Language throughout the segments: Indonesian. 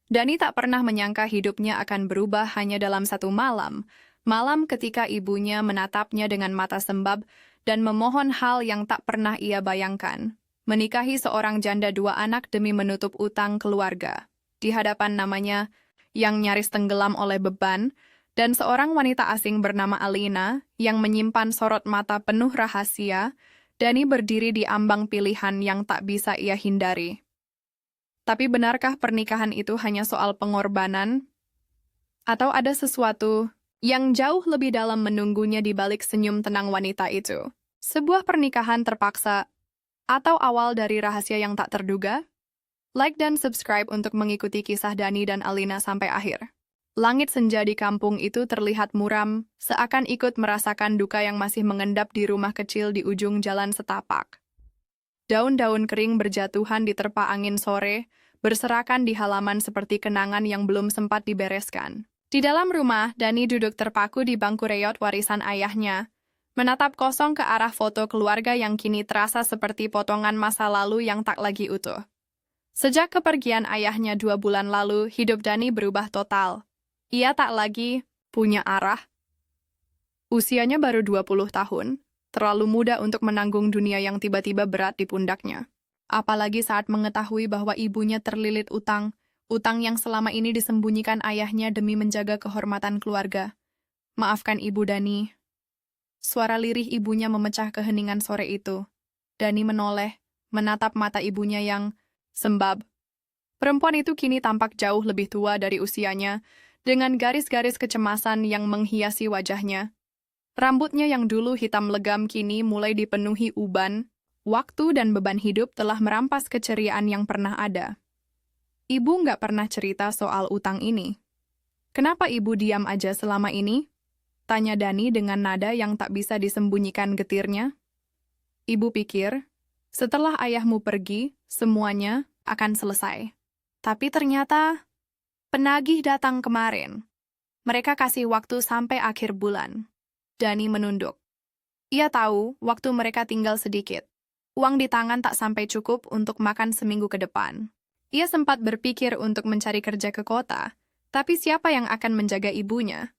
Dani tak pernah menyangka hidupnya akan berubah hanya dalam satu malam. Malam ketika ibunya menatapnya dengan mata sembab dan memohon hal yang tak pernah ia bayangkan. Menikahi seorang janda 2 anak demi menutup utang keluarga. Di hadapan namanya yang nyaris tenggelam oleh beban, dan seorang wanita asing bernama Alina yang menyimpan sorot mata penuh rahasia, Dani berdiri di ambang pilihan yang tak bisa ia hindari. Tapi benarkah pernikahan itu hanya soal pengorbanan? Atau ada sesuatu yang jauh lebih dalam menunggunya di balik senyum tenang wanita itu? Sebuah pernikahan terpaksa atau awal dari rahasia yang tak terduga? Like dan subscribe untuk mengikuti kisah Dani dan Alina sampai akhir. Langit senja di kampung itu terlihat muram, seakan ikut merasakan duka yang masih mengendap di rumah kecil di ujung jalan setapak. Daun-daun kering berjatuhan di terpa angin sore, berserakan di halaman seperti kenangan yang belum sempat dibereskan. Di dalam rumah, Dani duduk terpaku di bangku reot warisan ayahnya, menatap kosong ke arah foto keluarga yang kini terasa seperti potongan masa lalu yang tak lagi utuh. Sejak kepergian ayahnya 2 bulan lalu, hidup Dani berubah total. Ia tak lagi punya arah. Usianya baru 20 tahun, terlalu muda untuk menanggung dunia yang tiba-tiba berat di pundaknya. Apalagi saat mengetahui bahwa ibunya terlilit utang yang selama ini disembunyikan ayahnya demi menjaga kehormatan keluarga. Maafkan Ibu Dani. Suara lirih ibunya memecah keheningan sore itu. Dani menoleh, menatap mata ibunya yang sembab. Perempuan itu kini tampak jauh lebih tua dari usianya, dengan garis-garis kecemasan yang menghiasi wajahnya. Rambutnya yang dulu hitam legam kini mulai dipenuhi uban. Waktu dan beban hidup telah merampas keceriaan yang pernah ada. Ibu nggak pernah cerita soal utang ini. Kenapa ibu diam aja selama ini? Tanya Dani dengan nada yang tak bisa disembunyikan getirnya. Ibu pikir, setelah ayahmu pergi, semuanya akan selesai. Tapi ternyata penagih datang kemarin. Mereka kasih waktu sampai akhir bulan. Dani menunduk. Ia tahu waktu mereka tinggal sedikit. Uang di tangan tak sampai cukup untuk makan seminggu ke depan. Ia sempat berpikir untuk mencari kerja ke kota, tapi siapa yang akan menjaga ibunya?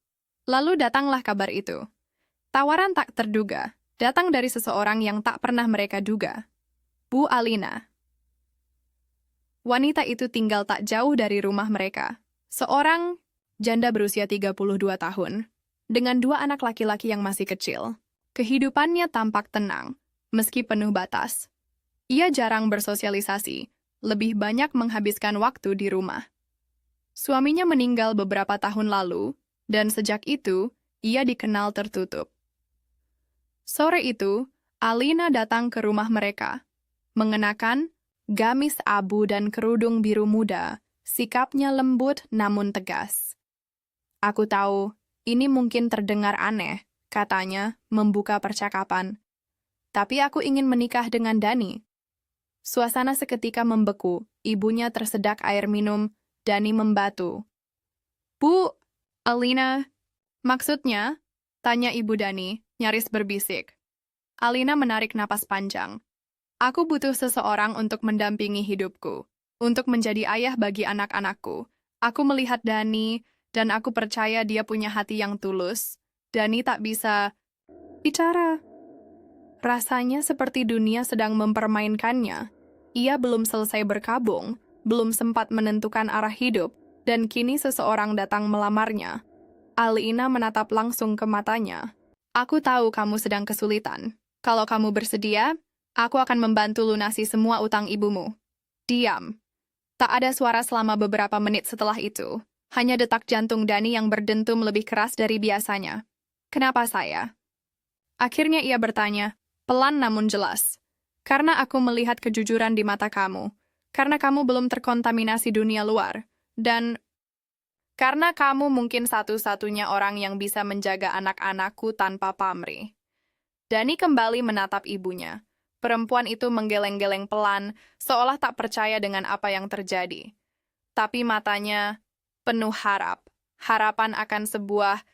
Lalu datanglah kabar itu. Tawaran tak terduga, datang dari seseorang yang tak pernah mereka duga. Bu Alina. Wanita itu tinggal tak jauh dari rumah mereka. Seorang janda berusia 32 tahun, dengan 2 anak laki-laki yang masih kecil. Kehidupannya tampak tenang, meski penuh batas. Ia jarang bersosialisasi, lebih banyak menghabiskan waktu di rumah. Suaminya meninggal beberapa tahun lalu, dan sejak itu, ia dikenal tertutup. Sore itu, Alina datang ke rumah mereka, mengenakan gamis abu dan kerudung biru muda, sikapnya lembut namun tegas. Aku tahu, ini mungkin terdengar aneh, katanya, membuka percakapan. Tapi aku ingin menikah dengan Dani. Suasana seketika membeku, ibunya tersedak air minum, Dani membatu. Bu, Alina, maksudnya? Tanya ibu Dani, nyaris berbisik. Alina menarik napas panjang. Aku butuh seseorang untuk mendampingi hidupku, untuk menjadi ayah bagi anak-anakku. Aku melihat Dani, dan aku percaya dia punya hati yang tulus. Dani tak bisa bicara. Rasanya seperti dunia sedang mempermainkannya. Ia belum selesai berkabung, belum sempat menentukan arah hidup, dan kini seseorang datang melamarnya. Alina menatap langsung ke matanya. Aku tahu kamu sedang kesulitan. Kalau kamu bersedia, aku akan membantu lunasi semua utang ibumu. Diam. Tak ada suara selama beberapa menit setelah itu. Hanya detak jantung Dani yang berdentum lebih keras dari biasanya. Kenapa saya? Akhirnya ia bertanya, pelan namun jelas. Karena aku melihat kejujuran di mata kamu. Karena kamu belum terkontaminasi dunia luar. Dan karena kamu mungkin satu-satunya orang yang bisa menjaga anak-anakku tanpa pamrih. Dani kembali menatap ibunya. Perempuan itu menggeleng-geleng pelan, seolah tak percaya dengan apa yang terjadi. Tapi matanya penuh harap. Harapan akan sebuah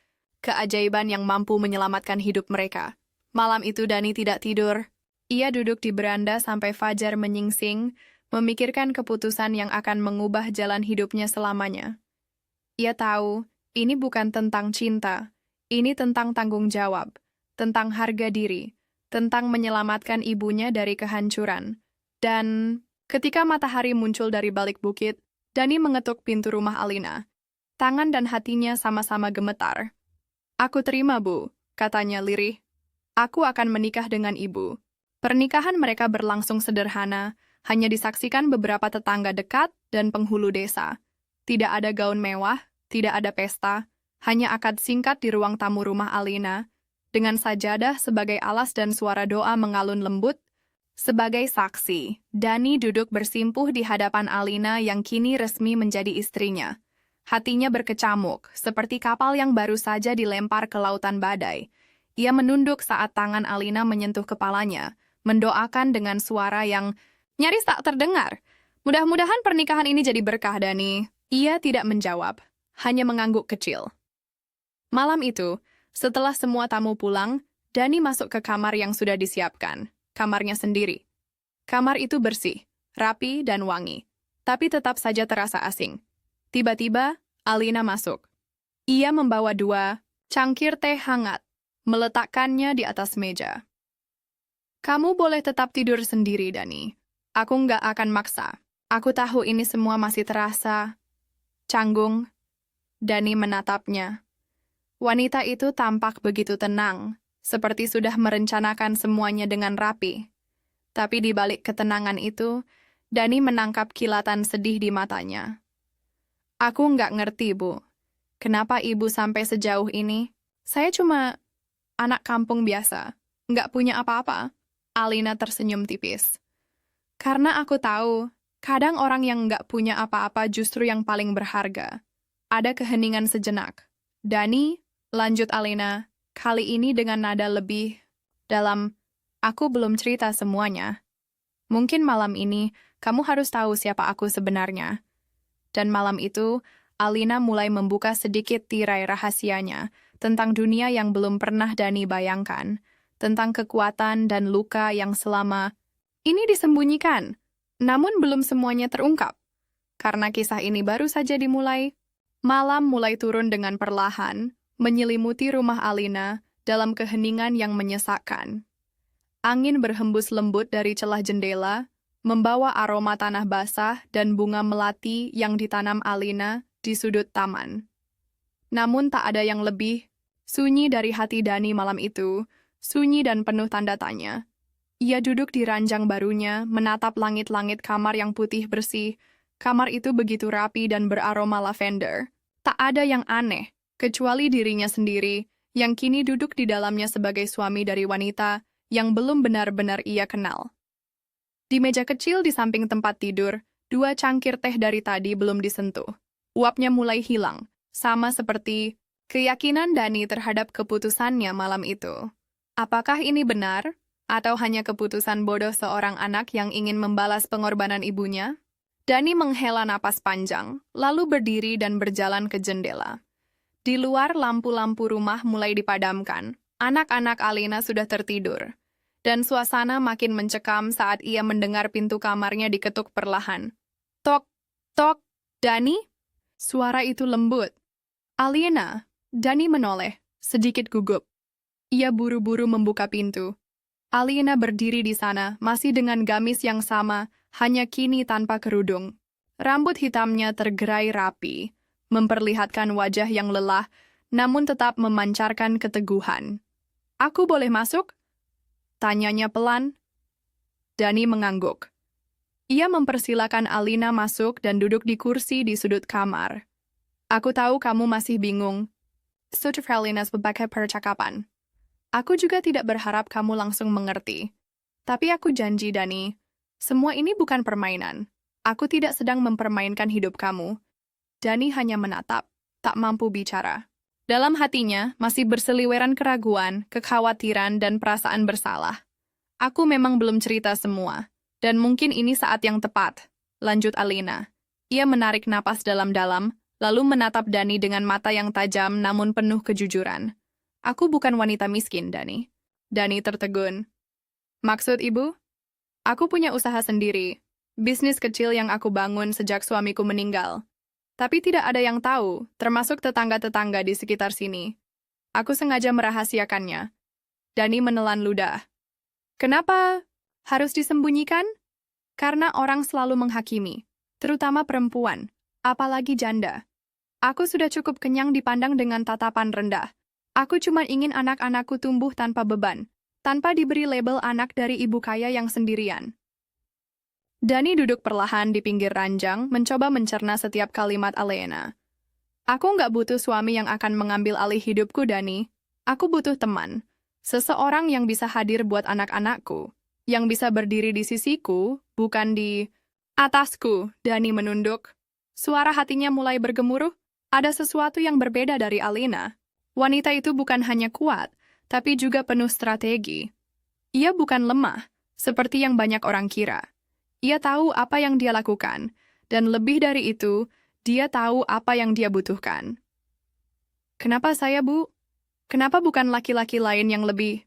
keajaiban yang mampu menyelamatkan hidup mereka. Malam itu Dani tidak tidur. Ia duduk di beranda sampai fajar menyingsing, memikirkan keputusan yang akan mengubah jalan hidupnya selamanya. Ia tahu, ini bukan tentang cinta, ini tentang tanggung jawab, tentang harga diri, tentang menyelamatkan ibunya dari kehancuran. Dan ketika matahari muncul dari balik bukit, Dani mengetuk pintu rumah Alina. Tangan dan hatinya sama-sama gemetar. "Aku terima, Bu," katanya lirih. "Aku akan menikah dengan ibu." Pernikahan mereka berlangsung sederhana, hanya disaksikan beberapa tetangga dekat dan penghulu desa. Tidak ada gaun mewah, tidak ada pesta, hanya akad singkat di ruang tamu rumah Alina, dengan sajadah sebagai alas dan suara doa mengalun lembut. Sebagai saksi, Dani duduk bersimpuh di hadapan Alina yang kini resmi menjadi istrinya. Hatinya berkecamuk, seperti kapal yang baru saja dilempar ke lautan badai. Ia menunduk saat tangan Alina menyentuh kepalanya, mendoakan dengan suara yang nyaris tak terdengar. "Mudah-mudahan pernikahan ini jadi berkah, Dani." Ia tidak menjawab, hanya mengangguk kecil. Malam itu, setelah semua tamu pulang, Dani masuk ke kamar yang sudah disiapkan. Kamarnya sendiri. Kamar itu bersih, rapi, dan wangi, tapi tetap saja terasa asing. Tiba-tiba, Alina masuk. Ia membawa 2 cangkir teh hangat, meletakkannya di atas meja. "Kamu boleh tetap tidur sendiri, Dani. Aku nggak akan maksa. Aku tahu ini semua masih terasa canggung." Dani menatapnya. Wanita itu tampak begitu tenang, seperti sudah merencanakan semuanya dengan rapi. Tapi di balik ketenangan itu, Dani menangkap kilatan sedih di matanya. "Aku nggak ngerti, Bu. Kenapa ibu sampai sejauh ini? Saya cuma anak kampung biasa, nggak punya apa-apa." Alina tersenyum tipis. "Karena aku tahu, kadang orang yang nggak punya apa-apa justru yang paling berharga." Ada keheningan sejenak. "Dani," lanjut Alina, kali ini dengan nada lebih dalam, "aku belum cerita semuanya. Mungkin malam ini kamu harus tahu siapa aku sebenarnya." Dan malam itu, Alina mulai membuka sedikit tirai rahasianya tentang dunia yang belum pernah Dani bayangkan, tentang kekuatan dan luka yang selama ini disembunyikan, namun belum semuanya terungkap. Karena kisah ini baru saja dimulai, malam mulai turun dengan perlahan, menyelimuti rumah Alina dalam keheningan yang menyesakkan. Angin berhembus lembut dari celah jendela, membawa aroma tanah basah dan bunga melati yang ditanam Alina di sudut taman. Namun tak ada yang lebih sunyi dari hati Dani malam itu, sunyi dan penuh tanda tanya. Ia duduk di ranjang barunya, menatap langit-langit kamar yang putih bersih. Kamar itu begitu rapi dan beraroma lavender. Tak ada yang aneh, kecuali dirinya sendiri, yang kini duduk di dalamnya sebagai suami dari wanita yang belum benar-benar ia kenal. Di meja kecil di samping tempat tidur, 2 cangkir teh dari tadi belum disentuh. Uapnya mulai hilang, sama seperti keyakinan Dani terhadap keputusannya malam itu. Apakah ini benar, atau hanya keputusan bodoh seorang anak yang ingin membalas pengorbanan ibunya? Dani menghela napas panjang, lalu berdiri dan berjalan ke jendela. Di luar, lampu-lampu rumah mulai dipadamkan. Anak-anak Alina sudah tertidur. Dan suasana makin mencekam saat ia mendengar pintu kamarnya diketuk perlahan. "Tok, tok, Dani?" Suara itu lembut. "Alina." Dani menoleh, sedikit gugup. Ia buru-buru membuka pintu. Alina berdiri di sana, masih dengan gamis yang sama, hanya kini tanpa kerudung. Rambut hitamnya tergerai rapi, memperlihatkan wajah yang lelah, namun tetap memancarkan keteguhan. "Aku boleh masuk?" tanyanya pelan. Dani mengangguk. Ia mempersilakan Alina masuk dan duduk di kursi di sudut kamar. "Aku tahu kamu masih bingung." Sutra Alina sebagai percakapan. "Aku juga tidak berharap kamu langsung mengerti. Tapi aku janji, Dani, semua ini bukan permainan. Aku tidak sedang mempermainkan hidup kamu." Dani hanya menatap, tak mampu bicara. Dalam hatinya masih berseliweran keraguan, kekhawatiran, dan perasaan bersalah. "Aku memang belum cerita semua, dan mungkin ini saat yang tepat," lanjut Alina. Ia menarik napas dalam-dalam, lalu menatap Dani dengan mata yang tajam namun penuh kejujuran. "Aku bukan wanita miskin, Dani." Dani tertegun. "Maksud ibu?" "Aku punya usaha sendiri. Bisnis kecil yang aku bangun sejak suamiku meninggal. Tapi tidak ada yang tahu, termasuk tetangga-tetangga di sekitar sini. Aku sengaja merahasiakannya. Dani menelan ludah. Kenapa harus disembunyikan? Karena orang selalu menghakimi, terutama perempuan, apalagi janda. Aku sudah cukup kenyang dipandang dengan tatapan rendah. Aku cuma ingin anak-anakku tumbuh tanpa beban, tanpa diberi label anak dari ibu kaya yang sendirian. Dani duduk perlahan di pinggir ranjang, mencoba mencerna setiap kalimat Alena. Aku nggak butuh suami yang akan mengambil alih hidupku, Dani. Aku butuh teman. Seseorang yang bisa hadir buat anak-anakku. Yang bisa berdiri di sisiku, bukan di atasku. Dani menunduk. Suara hatinya mulai bergemuruh. Ada sesuatu yang berbeda dari Alena. Wanita itu bukan hanya kuat, tapi juga penuh strategi. Ia bukan lemah, seperti yang banyak orang kira. Ia tahu apa yang dia lakukan, dan lebih dari itu, dia tahu apa yang dia butuhkan. Kenapa saya, Bu? Kenapa bukan laki-laki lain yang lebih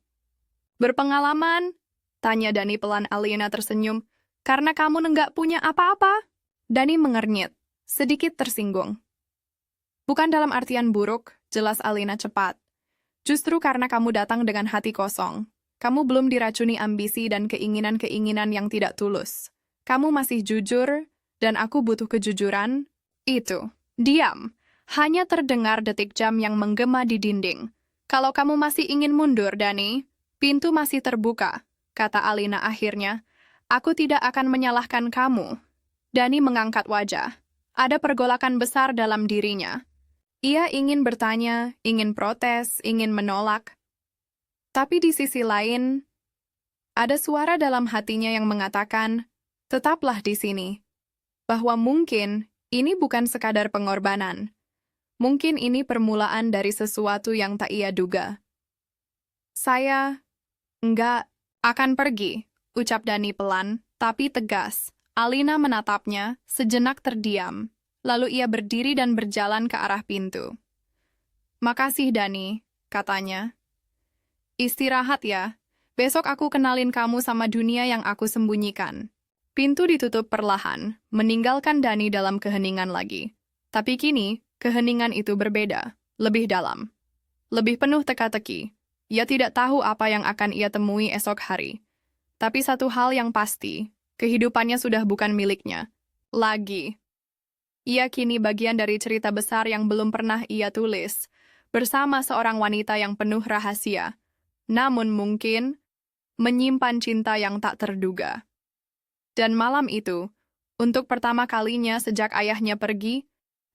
berpengalaman? Tanya Dani pelan. Alena tersenyum. Karena kamu nggak punya apa-apa? Dani mengernyit, sedikit tersinggung. Bukan dalam artian buruk, jelas Alena cepat. Justru karena kamu datang dengan hati kosong. Kamu belum diracuni ambisi dan keinginan-keinginan yang tidak tulus. Kamu masih jujur, dan aku butuh kejujuran. Itu. Diam. Hanya terdengar detik jam yang menggema di dinding. Kalau kamu masih ingin mundur, Dani, pintu masih terbuka, kata Alena akhirnya. Aku tidak akan menyalahkan kamu. Dani mengangkat wajah. Ada pergolakan besar dalam dirinya. Ia ingin bertanya, ingin protes, ingin menolak. Tapi di sisi lain, ada suara dalam hatinya yang mengatakan, tetaplah di sini. Bahwa mungkin ini bukan sekadar pengorbanan. Mungkin ini permulaan dari sesuatu yang tak ia duga. Saya enggak akan pergi, ucap Dani pelan, tapi tegas. Alena menatapnya, sejenak terdiam. Lalu ia berdiri dan berjalan ke arah pintu. Makasih, Dani, katanya. Istirahat ya. Besok aku kenalin kamu sama dunia yang aku sembunyikan. Pintu ditutup perlahan, meninggalkan Dani dalam keheningan lagi. Tapi kini, keheningan itu berbeda, lebih dalam. Lebih penuh teka-teki. Ia tidak tahu apa yang akan ia temui esok hari. Tapi satu hal yang pasti, kehidupannya sudah bukan miliknya. Lagi. Ia kini bagian dari cerita besar yang belum pernah ia tulis, bersama seorang wanita yang penuh rahasia, namun mungkin menyimpan cinta yang tak terduga. Dan malam itu, untuk pertama kalinya sejak ayahnya pergi,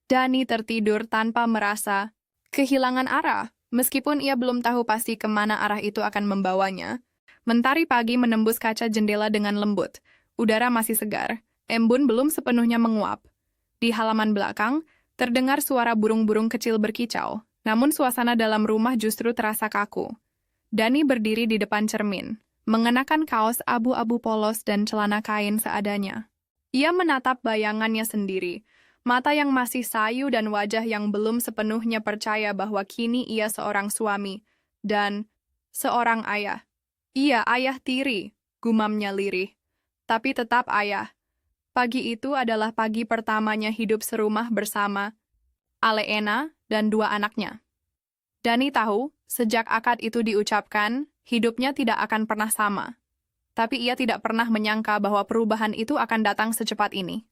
Dani tertidur tanpa merasa kehilangan arah, meskipun ia belum tahu pasti kemana arah itu akan membawanya. Mentari pagi menembus kaca jendela dengan lembut, udara masih segar, embun belum sepenuhnya menguap. Di halaman belakang, terdengar suara burung-burung kecil berkicau, namun suasana dalam rumah justru terasa kaku. Dani berdiri di depan cermin, mengenakan kaos abu-abu polos dan celana kain seadanya. Ia menatap bayangannya sendiri, mata yang masih sayu dan wajah yang belum sepenuhnya percaya bahwa kini ia seorang suami dan seorang ayah. Iya, ayah tiri, gumamnya lirih. Tapi tetap ayah. Pagi itu adalah pagi pertamanya hidup serumah bersama Alena dan dua anaknya. Dani tahu, sejak akad itu diucapkan, hidupnya tidak akan pernah sama. Tapi ia tidak pernah menyangka bahwa perubahan itu akan datang secepat ini.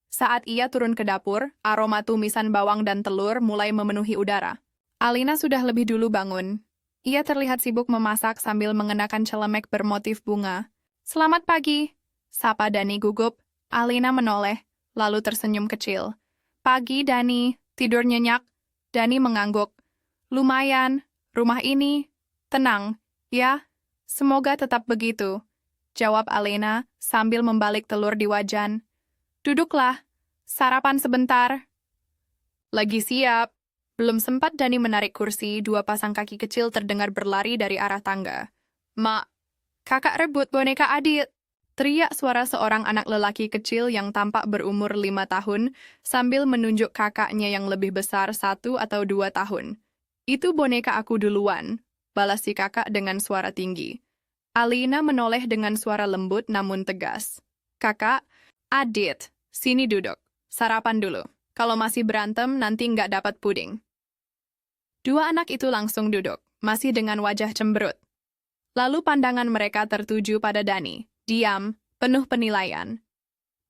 Saat ia turun ke dapur, aroma tumisan bawang dan telur mulai memenuhi udara. Alena sudah lebih dulu bangun. Ia terlihat sibuk memasak sambil mengenakan celemek bermotif bunga. Selamat pagi, sapa Dani gugup. Alena menoleh, lalu tersenyum kecil. Pagi, Dani. Tidur nyenyak. Dani mengangguk. Lumayan, rumah ini tenang, ya? Semoga tetap begitu, jawab Alena sambil membalik telur di wajan. Duduklah, sarapan sebentar. Lagi siap. Belum sempat Dani menarik kursi, dua pasang kaki kecil terdengar berlari dari arah tangga. Mak, kakak rebut boneka Adit. Teriak suara seorang anak lelaki kecil yang tampak berumur 5 tahun sambil menunjuk kakaknya yang lebih besar 1 atau 2 tahun. Itu boneka aku duluan, balas si kakak dengan suara tinggi. Alena menoleh dengan suara lembut namun tegas. Kakak, Adit, sini duduk. Sarapan dulu. Kalau masih berantem, nanti nggak dapat puding. Dua anak itu langsung duduk, masih dengan wajah cemberut. Lalu pandangan mereka tertuju pada Dani. Diam, penuh penilaian.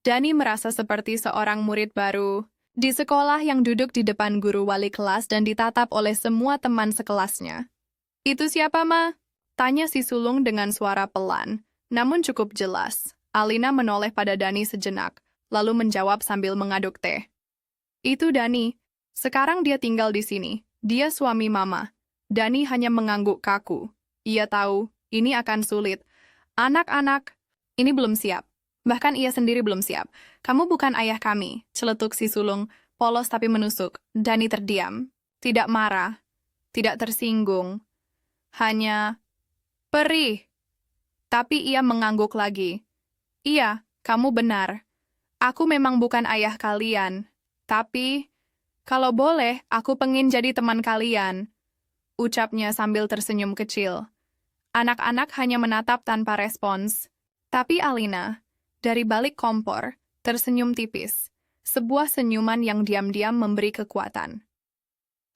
Dani merasa seperti seorang murid baru di sekolah yang duduk di depan guru wali kelas dan ditatap oleh semua teman sekelasnya. Itu siapa, Ma? Tanya si sulung dengan suara pelan, namun cukup jelas. Alina menoleh pada Dani sejenak, lalu menjawab sambil mengaduk teh. Itu Dani. Sekarang dia tinggal di sini. Dia suami Mama. Dani hanya mengangguk kaku. Ia tahu, ini akan sulit. Anak-anak, ini belum siap. Bahkan ia sendiri belum siap. Kamu bukan ayah kami, celetuk si sulung, polos tapi menusuk. Dani terdiam. Tidak marah. Tidak tersinggung. Hanya perih. Tapi ia mengangguk lagi. Iya, kamu benar. Aku memang bukan ayah kalian. Tapi, kalau boleh, aku pengen jadi teman kalian. Ucapnya sambil tersenyum kecil. Anak-anak hanya menatap tanpa respons. Tapi Alina, dari balik kompor, tersenyum tipis. Sebuah senyuman yang diam-diam memberi kekuatan.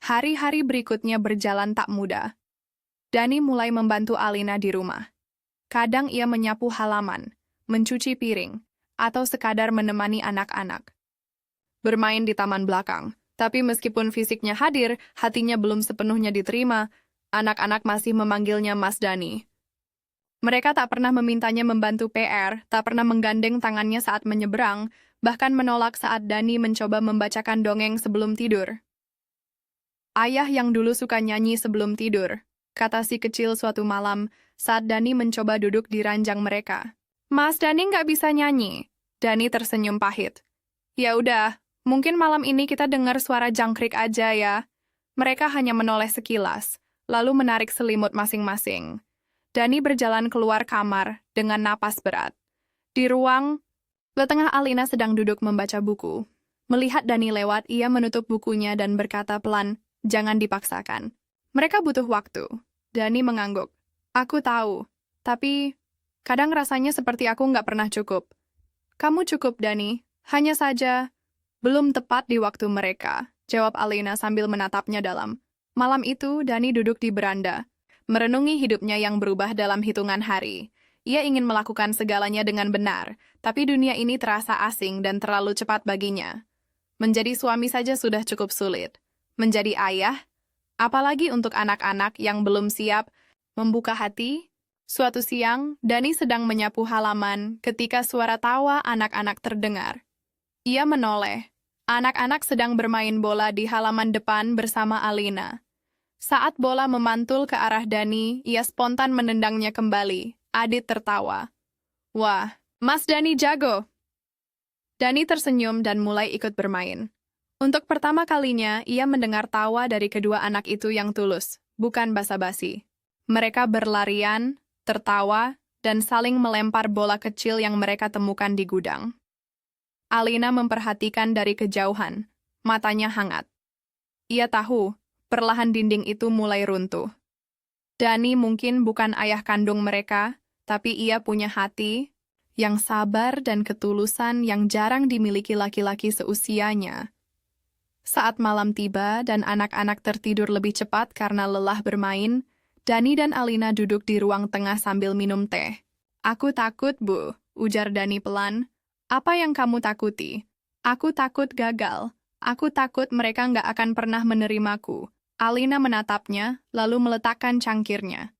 Hari-hari berikutnya berjalan tak mudah. Dani mulai membantu Alina di rumah. Kadang ia menyapu halaman, mencuci piring, atau sekadar menemani anak-anak. Bermain di taman belakang, tapi meskipun fisiknya hadir, hatinya belum sepenuhnya diterima, anak-anak masih memanggilnya Mas Dani. Mereka tak pernah memintanya membantu PR, tak pernah menggandeng tangannya saat menyeberang, bahkan menolak saat Dani mencoba membacakan dongeng sebelum tidur. Ayah yang dulu suka nyanyi sebelum tidur, kata si kecil suatu malam saat Dani mencoba duduk di ranjang mereka. Mas Dani nggak bisa nyanyi. Dani tersenyum pahit. Ya udah, mungkin malam ini kita dengar suara jangkrik aja ya. Mereka hanya menoleh sekilas, lalu menarik selimut masing-masing. Dani berjalan keluar kamar dengan napas berat. Di ruang, tengah Alina sedang duduk membaca buku. Melihat Dani lewat, ia menutup bukunya dan berkata pelan, jangan dipaksakan. Mereka butuh waktu. Dani mengangguk. Aku tahu, tapi kadang rasanya seperti aku nggak pernah cukup. Kamu cukup, Dani. Hanya saja, belum tepat di waktu mereka, jawab Alina sambil menatapnya dalam. Malam itu, Dani duduk di beranda, merenungi hidupnya yang berubah dalam hitungan hari. Ia ingin melakukan segalanya dengan benar, tapi dunia ini terasa asing dan terlalu cepat baginya. Menjadi suami saja sudah cukup sulit. Menjadi ayah, apalagi untuk anak-anak yang belum siap membuka hati. Suatu siang, Dani sedang menyapu halaman ketika suara tawa anak-anak terdengar. Ia menoleh. Anak-anak sedang bermain bola di halaman depan bersama Alina. Saat bola memantul ke arah Dani, ia spontan menendangnya kembali. Adit tertawa. Wah, Mas Dani jago. Dani tersenyum dan mulai ikut bermain. Untuk pertama kalinya, ia mendengar tawa dari kedua anak itu yang tulus, bukan basa-basi. Mereka berlarian, tertawa, dan saling melempar bola kecil yang mereka temukan di gudang. Alina memperhatikan dari kejauhan, matanya hangat. Ia tahu, perlahan dinding itu mulai runtuh. Dani mungkin bukan ayah kandung mereka, tapi ia punya hati yang sabar dan ketulusan yang jarang dimiliki laki-laki seusianya. Saat malam tiba dan anak-anak tertidur lebih cepat karena lelah bermain, Dani dan Alina duduk di ruang tengah sambil minum teh. Aku takut, Bu, ujar Dani pelan. Apa yang kamu takuti? Aku takut gagal. Aku takut mereka nggak akan pernah menerimaku. Alina menatapnya, lalu meletakkan cangkirnya.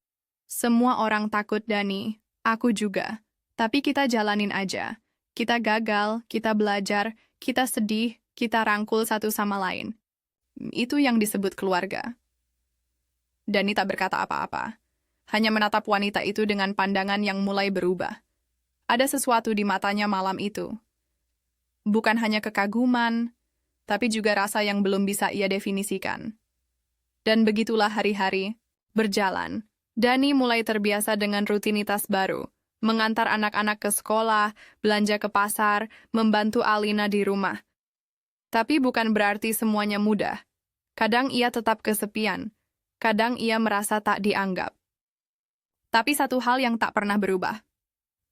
Semua orang takut, Dani. Aku juga. Tapi kita jalanin aja. Kita gagal, kita belajar, kita sedih, kita rangkul satu sama lain. Itu yang disebut keluarga. Dani tak berkata apa-apa. Hanya menatap wanita itu dengan pandangan yang mulai berubah. Ada sesuatu di matanya malam itu. Bukan hanya kekaguman, tapi juga rasa yang belum bisa ia definisikan. Dan begitulah hari-hari berjalan. Dani mulai terbiasa dengan rutinitas baru. Mengantar anak-anak ke sekolah, belanja ke pasar, membantu Alina di rumah. Tapi bukan berarti semuanya mudah. Kadang ia tetap kesepian. Kadang ia merasa tak dianggap. Tapi satu hal yang tak pernah berubah.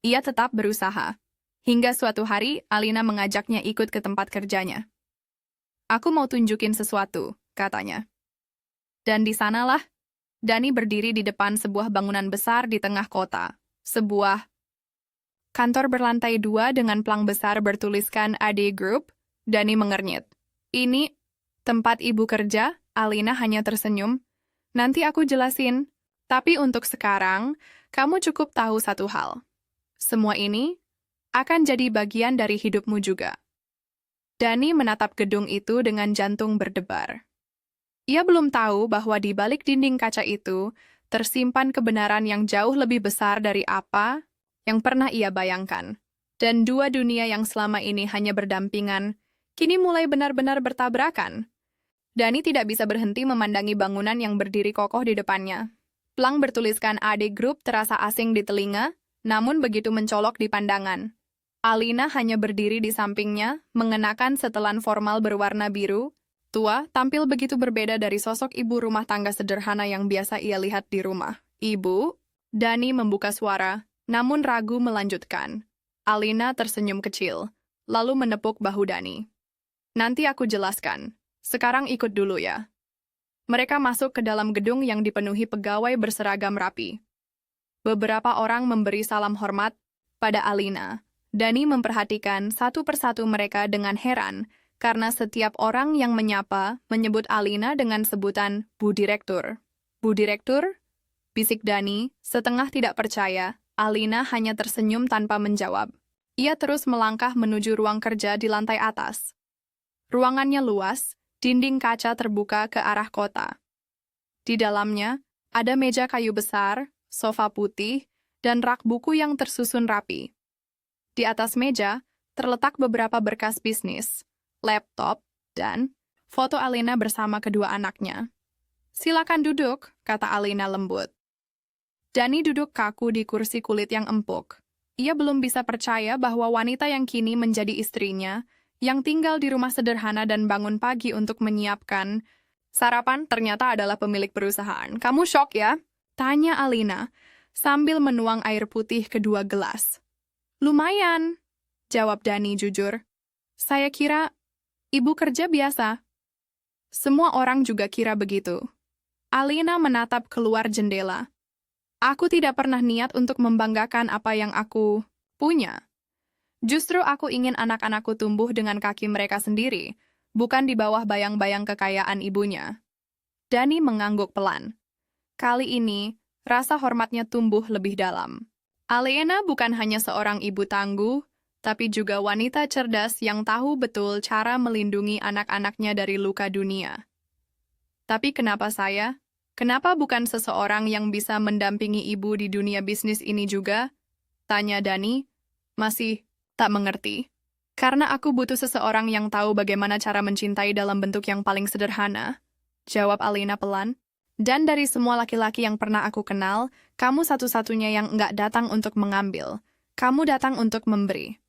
Ia tetap berusaha. Hingga suatu hari, Alina mengajaknya ikut ke tempat kerjanya. Aku mau tunjukin sesuatu, katanya. Dan di sanalah, Dani berdiri di depan sebuah bangunan besar di tengah kota. Sebuah kantor berlantai 2 dengan plang besar bertuliskan AD Group. Dani mengernyit. Ini tempat ibu kerja? Alina hanya tersenyum. Nanti aku jelasin. Tapi untuk sekarang, kamu cukup tahu satu hal. Semua ini akan jadi bagian dari hidupmu juga. Dani menatap gedung itu dengan jantung berdebar. Ia belum tahu bahwa di balik dinding kaca itu tersimpan kebenaran yang jauh lebih besar dari apa yang pernah ia bayangkan. Dan dua dunia yang selama ini hanya berdampingan, kini mulai benar-benar bertabrakan. Dani tidak bisa berhenti memandangi bangunan yang berdiri kokoh di depannya. Plang bertuliskan AD Group terasa asing di telinga, namun begitu mencolok di pandangan. Alina hanya berdiri di sampingnya, mengenakan setelan formal berwarna biru. Tua, tampil begitu berbeda dari sosok ibu rumah tangga sederhana yang biasa ia lihat di rumah. Ibu, Dani membuka suara, namun ragu melanjutkan. Alina tersenyum kecil, lalu menepuk bahu Dani. Nanti aku jelaskan. Sekarang ikut dulu ya. Mereka masuk ke dalam gedung yang dipenuhi pegawai berseragam rapi. Beberapa orang memberi salam hormat pada Alina. Dani memperhatikan satu persatu mereka dengan heran, karena setiap orang yang menyapa menyebut Alina dengan sebutan Bu Direktur. Bu Direktur? Bisik Dani, setengah tidak percaya. Alina hanya tersenyum tanpa menjawab. Ia terus melangkah menuju ruang kerja di lantai atas. Ruangannya luas, dinding kaca terbuka ke arah kota. Di dalamnya, ada meja kayu besar, sofa putih, dan rak buku yang tersusun rapi. Di atas meja, terletak beberapa berkas bisnis, laptop, dan foto Alina bersama kedua anaknya. Silakan duduk, kata Alina lembut. Dani duduk kaku di kursi kulit yang empuk. Ia belum bisa percaya bahwa wanita yang kini menjadi istrinya, yang tinggal di rumah sederhana dan bangun pagi untuk menyiapkan sarapan, ternyata adalah pemilik perusahaan. Kamu shock ya? Tanya Alina, sambil menuang air putih ke 2 gelas. Lumayan, jawab Dani jujur. Saya kira ibu kerja biasa. Semua orang juga kira begitu. Alina menatap keluar jendela. Aku tidak pernah niat untuk membanggakan apa yang aku punya. Justru aku ingin anak-anakku tumbuh dengan kaki mereka sendiri, bukan di bawah bayang-bayang kekayaan ibunya. Dani mengangguk pelan. Kali ini, rasa hormatnya tumbuh lebih dalam. Alina bukan hanya seorang ibu tangguh, tapi juga wanita cerdas yang tahu betul cara melindungi anak-anaknya dari luka dunia. Tapi kenapa saya? Kenapa bukan seseorang yang bisa mendampingi ibu di dunia bisnis ini juga? Tanya Dani, masih tak mengerti. Karena aku butuh seseorang yang tahu bagaimana cara mencintai dalam bentuk yang paling sederhana, jawab Alina pelan. Dan dari semua laki-laki yang pernah aku kenal, kamu satu-satunya yang enggak datang untuk mengambil. Kamu datang untuk memberi.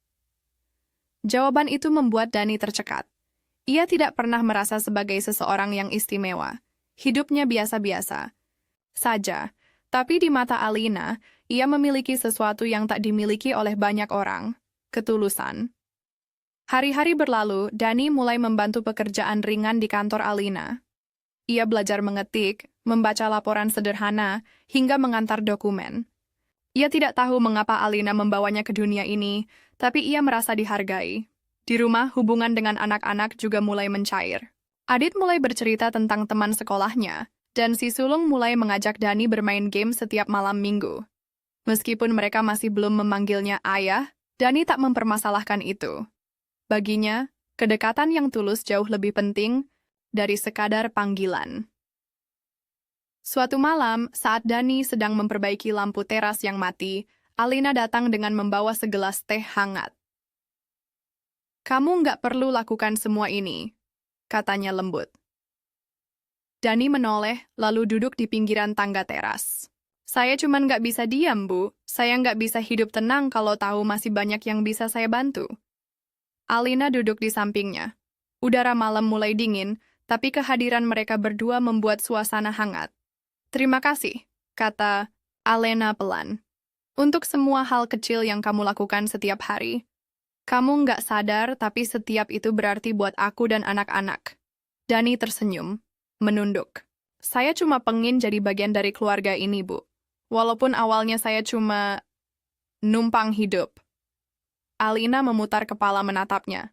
Jawaban itu membuat Dani tercekat. Ia tidak pernah merasa sebagai seseorang yang istimewa. Hidupnya biasa-biasa saja. Tapi di mata Alina, ia memiliki sesuatu yang tak dimiliki oleh banyak orang. Ketulusan. Hari-hari berlalu, Dani mulai membantu pekerjaan ringan di kantor Alina. Ia belajar mengetik, membaca laporan sederhana, hingga mengantar dokumen. Ia tidak tahu mengapa Alina membawanya ke dunia ini, tapi ia merasa dihargai. Di rumah, hubungan dengan anak-anak juga mulai mencair. Adit mulai bercerita tentang teman sekolahnya, dan si sulung mulai mengajak Dani bermain game setiap malam minggu. Meskipun mereka masih belum memanggilnya ayah, Dani tak mempermasalahkan itu. Baginya, kedekatan yang tulus jauh lebih penting dari sekadar panggilan. Suatu malam, saat Dani sedang memperbaiki lampu teras yang mati, Alina datang dengan membawa segelas teh hangat. Kamu nggak perlu lakukan semua ini, katanya lembut. Dani menoleh, lalu duduk di pinggiran tangga teras. Saya cuman nggak bisa diam, Bu. Saya nggak bisa hidup tenang kalau tahu masih banyak yang bisa saya bantu. Alina duduk di sampingnya. Udara malam mulai dingin, tapi kehadiran mereka berdua membuat suasana hangat. Terima kasih, kata Alina pelan. Untuk semua hal kecil yang kamu lakukan setiap hari. Kamu nggak sadar, tapi setiap itu berarti buat aku dan anak-anak. Dani tersenyum, menunduk. Saya cuma pengin jadi bagian dari keluarga ini, Bu. Walaupun awalnya saya cuma numpang hidup. Alina memutar kepala menatapnya.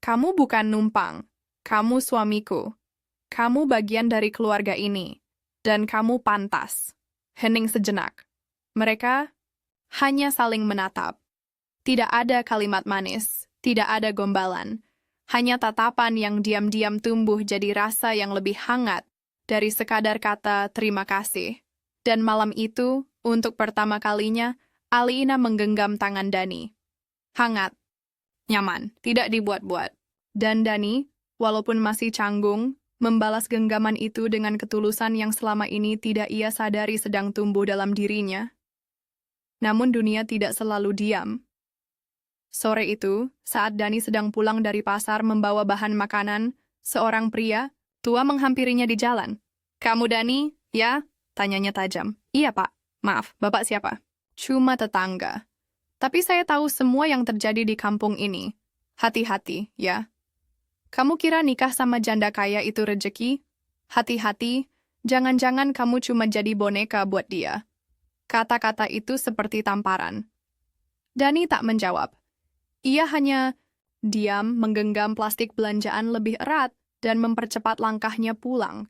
Kamu bukan numpang. Kamu suamiku. Kamu bagian dari keluarga ini. Dan kamu pantas. Hening sejenak. Mereka hanya saling menatap. Tidak ada kalimat manis, tidak ada gombalan. Hanya tatapan yang diam-diam tumbuh jadi rasa yang lebih hangat dari sekadar kata terima kasih. Dan malam itu, untuk pertama kalinya, Alina menggenggam tangan Dani. Hangat, nyaman, tidak dibuat-buat. Dan Dani, walaupun masih canggung, membalas genggaman itu dengan ketulusan yang selama ini tidak ia sadari sedang tumbuh dalam dirinya. Namun dunia tidak selalu diam. Sore itu, saat Dani sedang pulang dari pasar membawa bahan makanan, seorang pria tua menghampirinya di jalan. Kamu Dani, ya? Tanyanya tajam. Iya, Pak. Maaf, Bapak siapa? Cuma tetangga. Tapi saya tahu semua yang terjadi di kampung ini. Hati-hati, ya. Kamu kira nikah sama janda kaya itu rejeki? Hati-hati, jangan-jangan kamu cuma jadi boneka buat dia. Kata-kata itu seperti tamparan. Dani tak menjawab. Ia hanya diam menggenggam plastik belanjaan lebih erat dan mempercepat langkahnya pulang.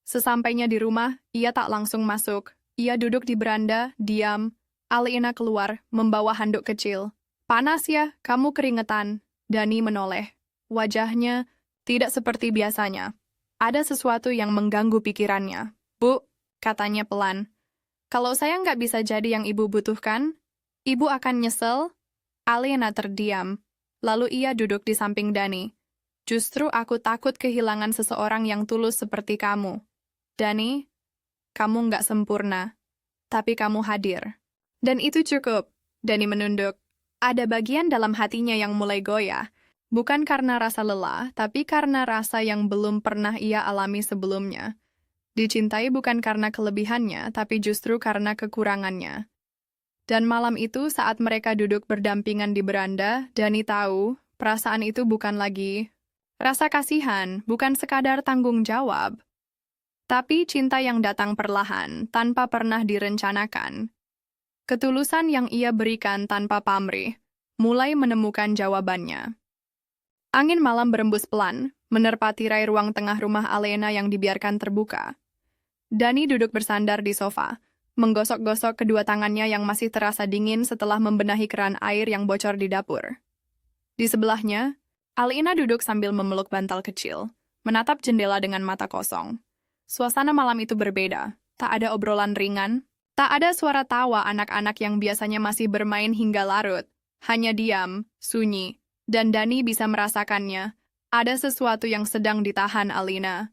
Sesampainya di rumah, ia tak langsung masuk. Ia duduk di beranda, diam. Alina keluar, membawa handuk kecil. Panas ya, kamu keringetan. Dani menoleh. Wajahnya tidak seperti biasanya. Ada sesuatu yang mengganggu pikirannya. Bu, katanya pelan. Kalau saya nggak bisa jadi yang ibu butuhkan, ibu akan nyesel. Alina terdiam, lalu ia duduk di samping Dani. Justru aku takut kehilangan seseorang yang tulus seperti kamu. Dani, kamu nggak sempurna, tapi kamu hadir. Dan itu cukup. Dani menunduk. Ada bagian dalam hatinya yang mulai goyah, bukan karena rasa lelah, tapi karena rasa yang belum pernah ia alami sebelumnya. Dicintai bukan karena kelebihannya, tapi justru karena kekurangannya. Dan malam itu saat mereka duduk berdampingan di beranda, Dani tahu perasaan itu bukan lagi rasa kasihan, bukan sekadar tanggung jawab. Tapi cinta yang datang perlahan, tanpa pernah direncanakan. Ketulusan yang ia berikan tanpa pamrih, mulai menemukan jawabannya. Angin malam berembus pelan, menerpa tirai ruang tengah rumah Alena yang dibiarkan terbuka. Dani duduk bersandar di sofa, menggosok-gosok kedua tangannya yang masih terasa dingin setelah membenahi keran air yang bocor di dapur. Di sebelahnya, Alina duduk sambil memeluk bantal kecil, menatap jendela dengan mata kosong. Suasana malam itu berbeda, tak ada obrolan ringan, tak ada suara tawa anak-anak yang biasanya masih bermain hingga larut, hanya diam, sunyi, dan Dani bisa merasakannya. Ada sesuatu yang sedang ditahan Alina.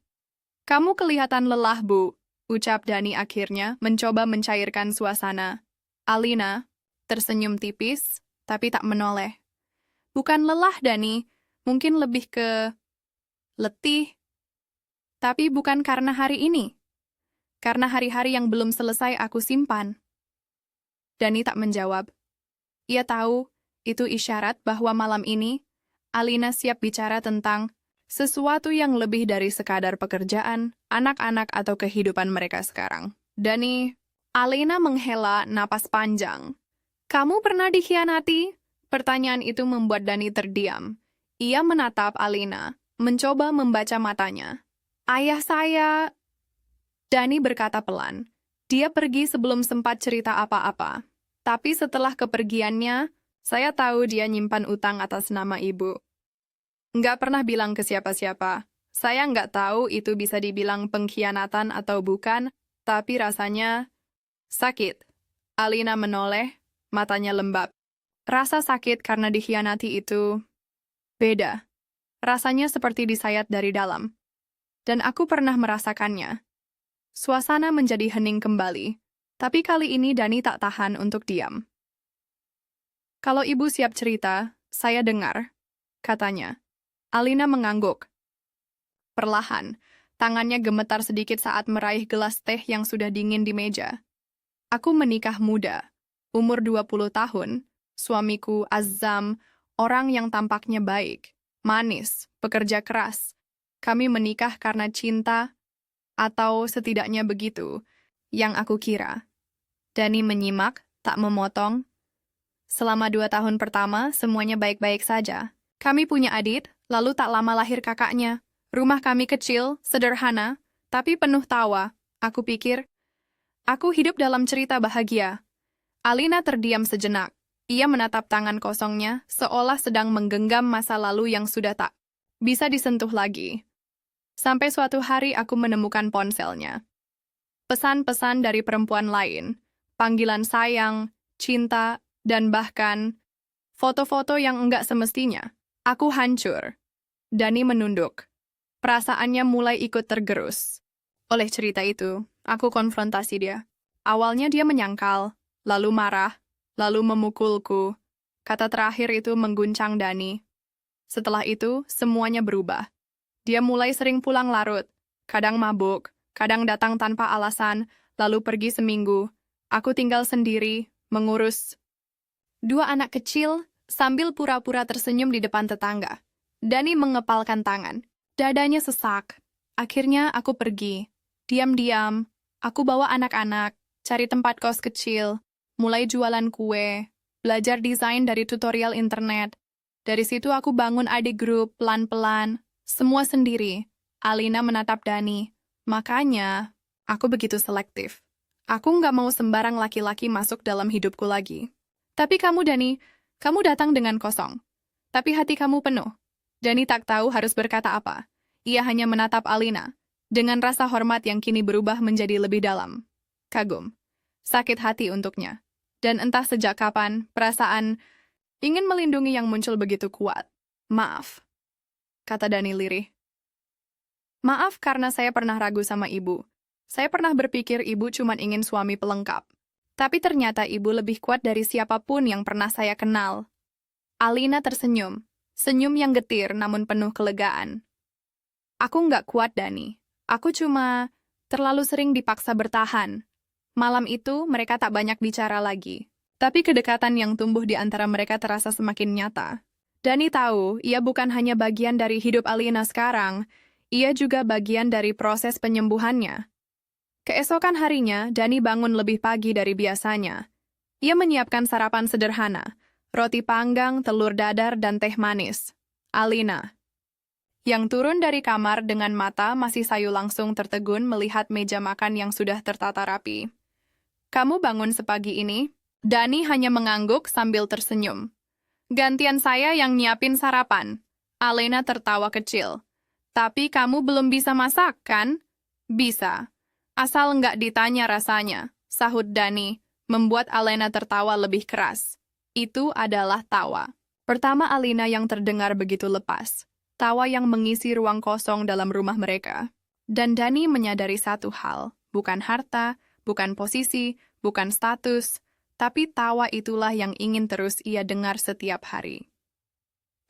Kamu kelihatan lelah, Bu. Ucap Dani akhirnya, mencoba mencairkan suasana. Alina tersenyum tipis, tapi tak menoleh. Bukan lelah, Dani. Mungkin lebih ke letih. Tapi bukan karena hari ini. Karena hari-hari yang belum selesai aku simpan. Dani tak menjawab. Ia tahu, itu isyarat bahwa malam ini, Alina siap bicara tentang sesuatu yang lebih dari sekadar pekerjaan, anak-anak atau kehidupan mereka sekarang. Dani, Alina menghela napas panjang. Kamu pernah dikhianati? Pertanyaan itu membuat Dani terdiam. Ia menatap Alina, mencoba membaca matanya. Ayah saya... Dani berkata pelan. Dia pergi sebelum sempat cerita apa-apa. Tapi setelah kepergiannya, saya tahu dia nyimpan utang atas nama ibu. Nggak pernah bilang ke siapa-siapa. Saya nggak tahu itu bisa dibilang pengkhianatan atau bukan, tapi rasanya sakit. Alina menoleh, matanya lembab. Rasa sakit karena dikhianati itu beda. Rasanya seperti disayat dari dalam. Dan aku pernah merasakannya. Suasana menjadi hening kembali, tapi kali ini Dani tak tahan untuk diam. Kalau ibu siap cerita, saya dengar, katanya. Alina mengangguk. Perlahan, tangannya gemetar sedikit saat meraih gelas teh yang sudah dingin di meja. Aku menikah muda, umur 20 tahun. Suamiku Azam, Orang yang tampaknya baik, manis, pekerja keras. Kami menikah karena cinta, atau setidaknya begitu, yang aku kira. Dani menyimak, tak memotong. Selama 2 tahun pertama, semuanya baik-baik saja. Kami punya adik, lalu tak lama lahir kakaknya. Rumah kami kecil, sederhana, tapi penuh tawa. Aku pikir, aku hidup dalam cerita bahagia. Alina terdiam sejenak. Ia menatap tangan kosongnya, seolah sedang menggenggam masa lalu yang sudah tak bisa disentuh lagi. Sampai suatu hari aku menemukan ponselnya. Pesan-pesan dari perempuan lain, panggilan sayang, cinta, dan bahkan foto-foto yang enggak semestinya. Aku hancur. Dani menunduk. Perasaannya mulai ikut tergerus. Oleh cerita itu, aku konfrontasi dia. Awalnya dia menyangkal, lalu marah, lalu memukulku. Kata terakhir itu mengguncang Dani. Setelah itu, semuanya berubah. Dia mulai sering pulang larut, kadang mabuk, kadang datang tanpa alasan, lalu pergi seminggu. Aku tinggal sendiri, mengurus 2 anak kecil, sambil pura-pura tersenyum di depan tetangga. Dani mengepalkan tangan. Dadanya sesak. Akhirnya aku pergi. Diam-diam, aku bawa anak-anak, cari tempat kos kecil, mulai jualan kue, belajar desain dari tutorial internet. Dari situ aku bangun adik grup pelan-pelan, semua sendiri. Alina menatap Dani. Makanya, aku begitu selektif. Aku nggak mau sembarang laki-laki masuk dalam hidupku lagi. Tapi kamu, Dani, kamu datang dengan kosong. Tapi hati kamu penuh. Dani tak tahu harus berkata apa. Ia hanya menatap Alina, dengan rasa hormat yang kini berubah menjadi lebih dalam. Kagum. Sakit hati untuknya. Dan entah sejak kapan, perasaan ingin melindungi yang muncul begitu kuat. Maaf, kata Dani lirih. Maaf karena saya pernah ragu sama ibu. Saya pernah berpikir ibu cuma ingin suami pelengkap. Tapi ternyata ibu lebih kuat dari siapapun yang pernah saya kenal. Alina tersenyum. Senyum yang getir namun penuh kelegaan. Aku nggak kuat, Dani. Aku cuma terlalu sering dipaksa bertahan. Malam itu mereka tak banyak bicara lagi. Tapi kedekatan yang tumbuh di antara mereka terasa semakin nyata. Dani tahu, ia bukan hanya bagian dari hidup Alina sekarang, ia juga bagian dari proses penyembuhannya. Keesokan harinya, Dani bangun lebih pagi dari biasanya. Ia menyiapkan sarapan sederhana, roti panggang, telur dadar, dan teh manis. Alina, yang turun dari kamar dengan mata masih sayu langsung tertegun melihat meja makan yang sudah tertata rapi. Kamu bangun sepagi ini? Dani hanya mengangguk sambil tersenyum. Gantian saya yang nyiapin sarapan. Alina tertawa kecil. Tapi kamu belum bisa masak, kan? Bisa. Asal nggak ditanya rasanya, sahut Dani, membuat Alina tertawa lebih keras. Itu adalah tawa. Pertama Alina yang terdengar begitu lepas. Tawa yang mengisi ruang kosong dalam rumah mereka. Dan Dani menyadari satu hal, bukan harta, bukan posisi, bukan status, tapi tawa itulah yang ingin terus ia dengar setiap hari.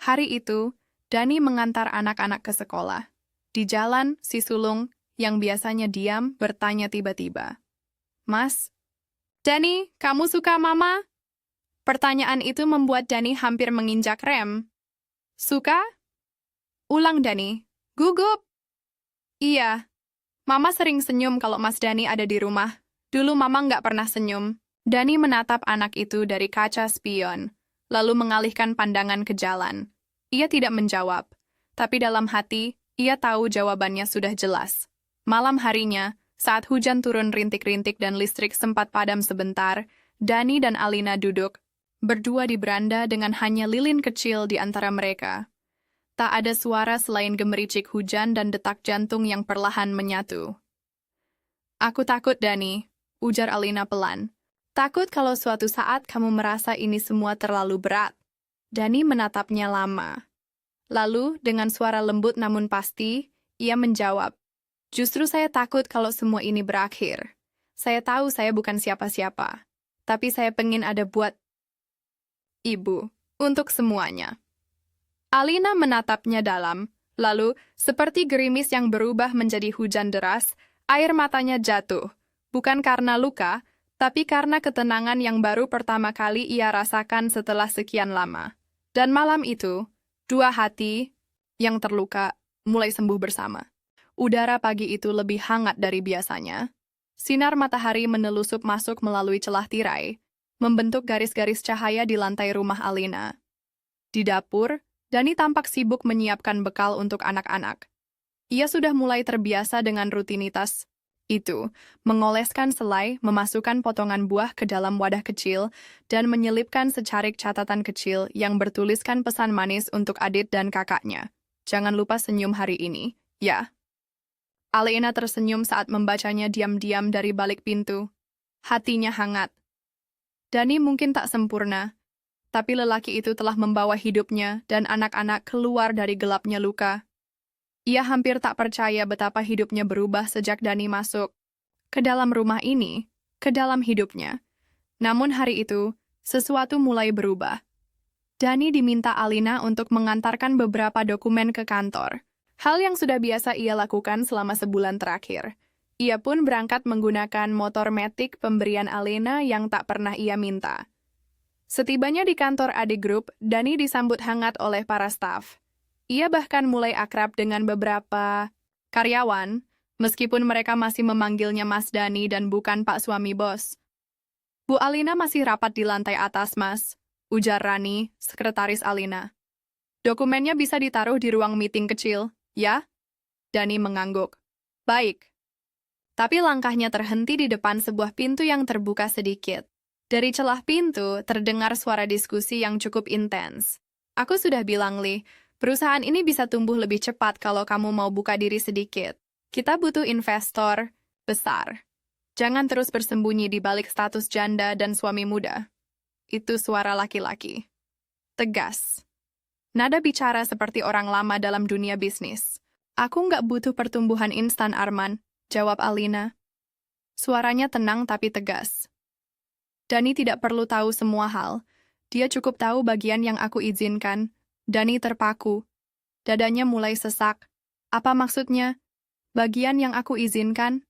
Hari itu, Dani mengantar anak-anak ke sekolah. Di jalan, si sulung, yang biasanya diam, bertanya tiba-tiba. Mas, Dani, kamu suka mama? Pertanyaan itu membuat Dani hampir menginjak rem. Suka? Ulang Dani. Gugup. Iya. Mama sering senyum kalau Mas Dani ada di rumah. Dulu Mama nggak pernah senyum. Dani menatap anak itu dari kaca spion, lalu mengalihkan pandangan ke jalan. Ia tidak menjawab, tapi dalam hati, ia tahu jawabannya sudah jelas. Malam harinya, saat hujan turun rintik-rintik dan listrik sempat padam sebentar, Dani dan Alina duduk, berdua di beranda dengan hanya lilin kecil di antara mereka. Tak ada suara selain gemericik hujan dan detak jantung yang perlahan menyatu. Aku takut, Dani, ujar Alina pelan. Takut kalau suatu saat kamu merasa ini semua terlalu berat. Dani menatapnya lama. Lalu, dengan suara lembut namun pasti, ia menjawab, justru saya takut kalau semua ini berakhir. Saya tahu saya bukan siapa-siapa, tapi saya pengen ada buat ibu, untuk semuanya. Alina menatapnya dalam, lalu, seperti gerimis yang berubah menjadi hujan deras, air matanya jatuh, bukan karena luka, tapi karena ketenangan yang baru pertama kali ia rasakan setelah sekian lama. Dan malam itu, dua hati yang terluka mulai sembuh bersama. Udara pagi itu lebih hangat dari biasanya. Sinar matahari menelusup masuk melalui celah tirai, membentuk garis-garis cahaya di lantai rumah Alina. Di dapur, Dani tampak sibuk menyiapkan bekal untuk anak-anak. Ia sudah mulai terbiasa dengan rutinitas itu, mengoleskan selai, memasukkan potongan buah ke dalam wadah kecil, dan menyelipkan secarik catatan kecil yang bertuliskan pesan manis untuk adik dan kakaknya. Jangan lupa senyum hari ini, ya. Alina tersenyum saat membacanya diam-diam dari balik pintu. Hatinya hangat. Dani mungkin tak sempurna, tapi lelaki itu telah membawa hidupnya dan anak-anak keluar dari gelapnya luka. Ia hampir tak percaya betapa hidupnya berubah sejak Dani masuk ke dalam rumah ini, ke dalam hidupnya. Namun hari itu, sesuatu mulai berubah. Dani diminta Alina untuk mengantarkan beberapa dokumen ke kantor. Hal yang sudah biasa ia lakukan selama sebulan terakhir. Ia pun berangkat menggunakan motor metik pemberian Alina yang tak pernah ia minta. Setibanya di kantor adik grup, Dani disambut hangat oleh para staf. Ia bahkan mulai akrab dengan beberapa karyawan, meskipun mereka masih memanggilnya Mas Dani dan bukan Pak Suami Bos. Bu Alina masih rapat di lantai atas, Mas, ujar Rani, sekretaris Alina. Dokumennya bisa ditaruh di ruang meeting kecil, ya? Dani mengangguk. Baik. Tapi langkahnya terhenti di depan sebuah pintu yang terbuka sedikit. Dari celah pintu, terdengar suara diskusi yang cukup intens. Aku sudah bilang, Li, perusahaan ini bisa tumbuh lebih cepat kalau kamu mau buka diri sedikit. Kita butuh investor besar. Jangan terus bersembunyi di balik status janda dan suami muda. Itu suara laki-laki. Tegas. Nada bicara seperti orang lama dalam dunia bisnis. Aku nggak butuh pertumbuhan instan, Arman, jawab Alina. Suaranya tenang tapi tegas. Dani tidak perlu tahu semua hal. Dia cukup tahu bagian yang aku izinkan. Dani terpaku. Dadanya mulai sesak. Apa maksudnya? Bagian yang aku izinkan?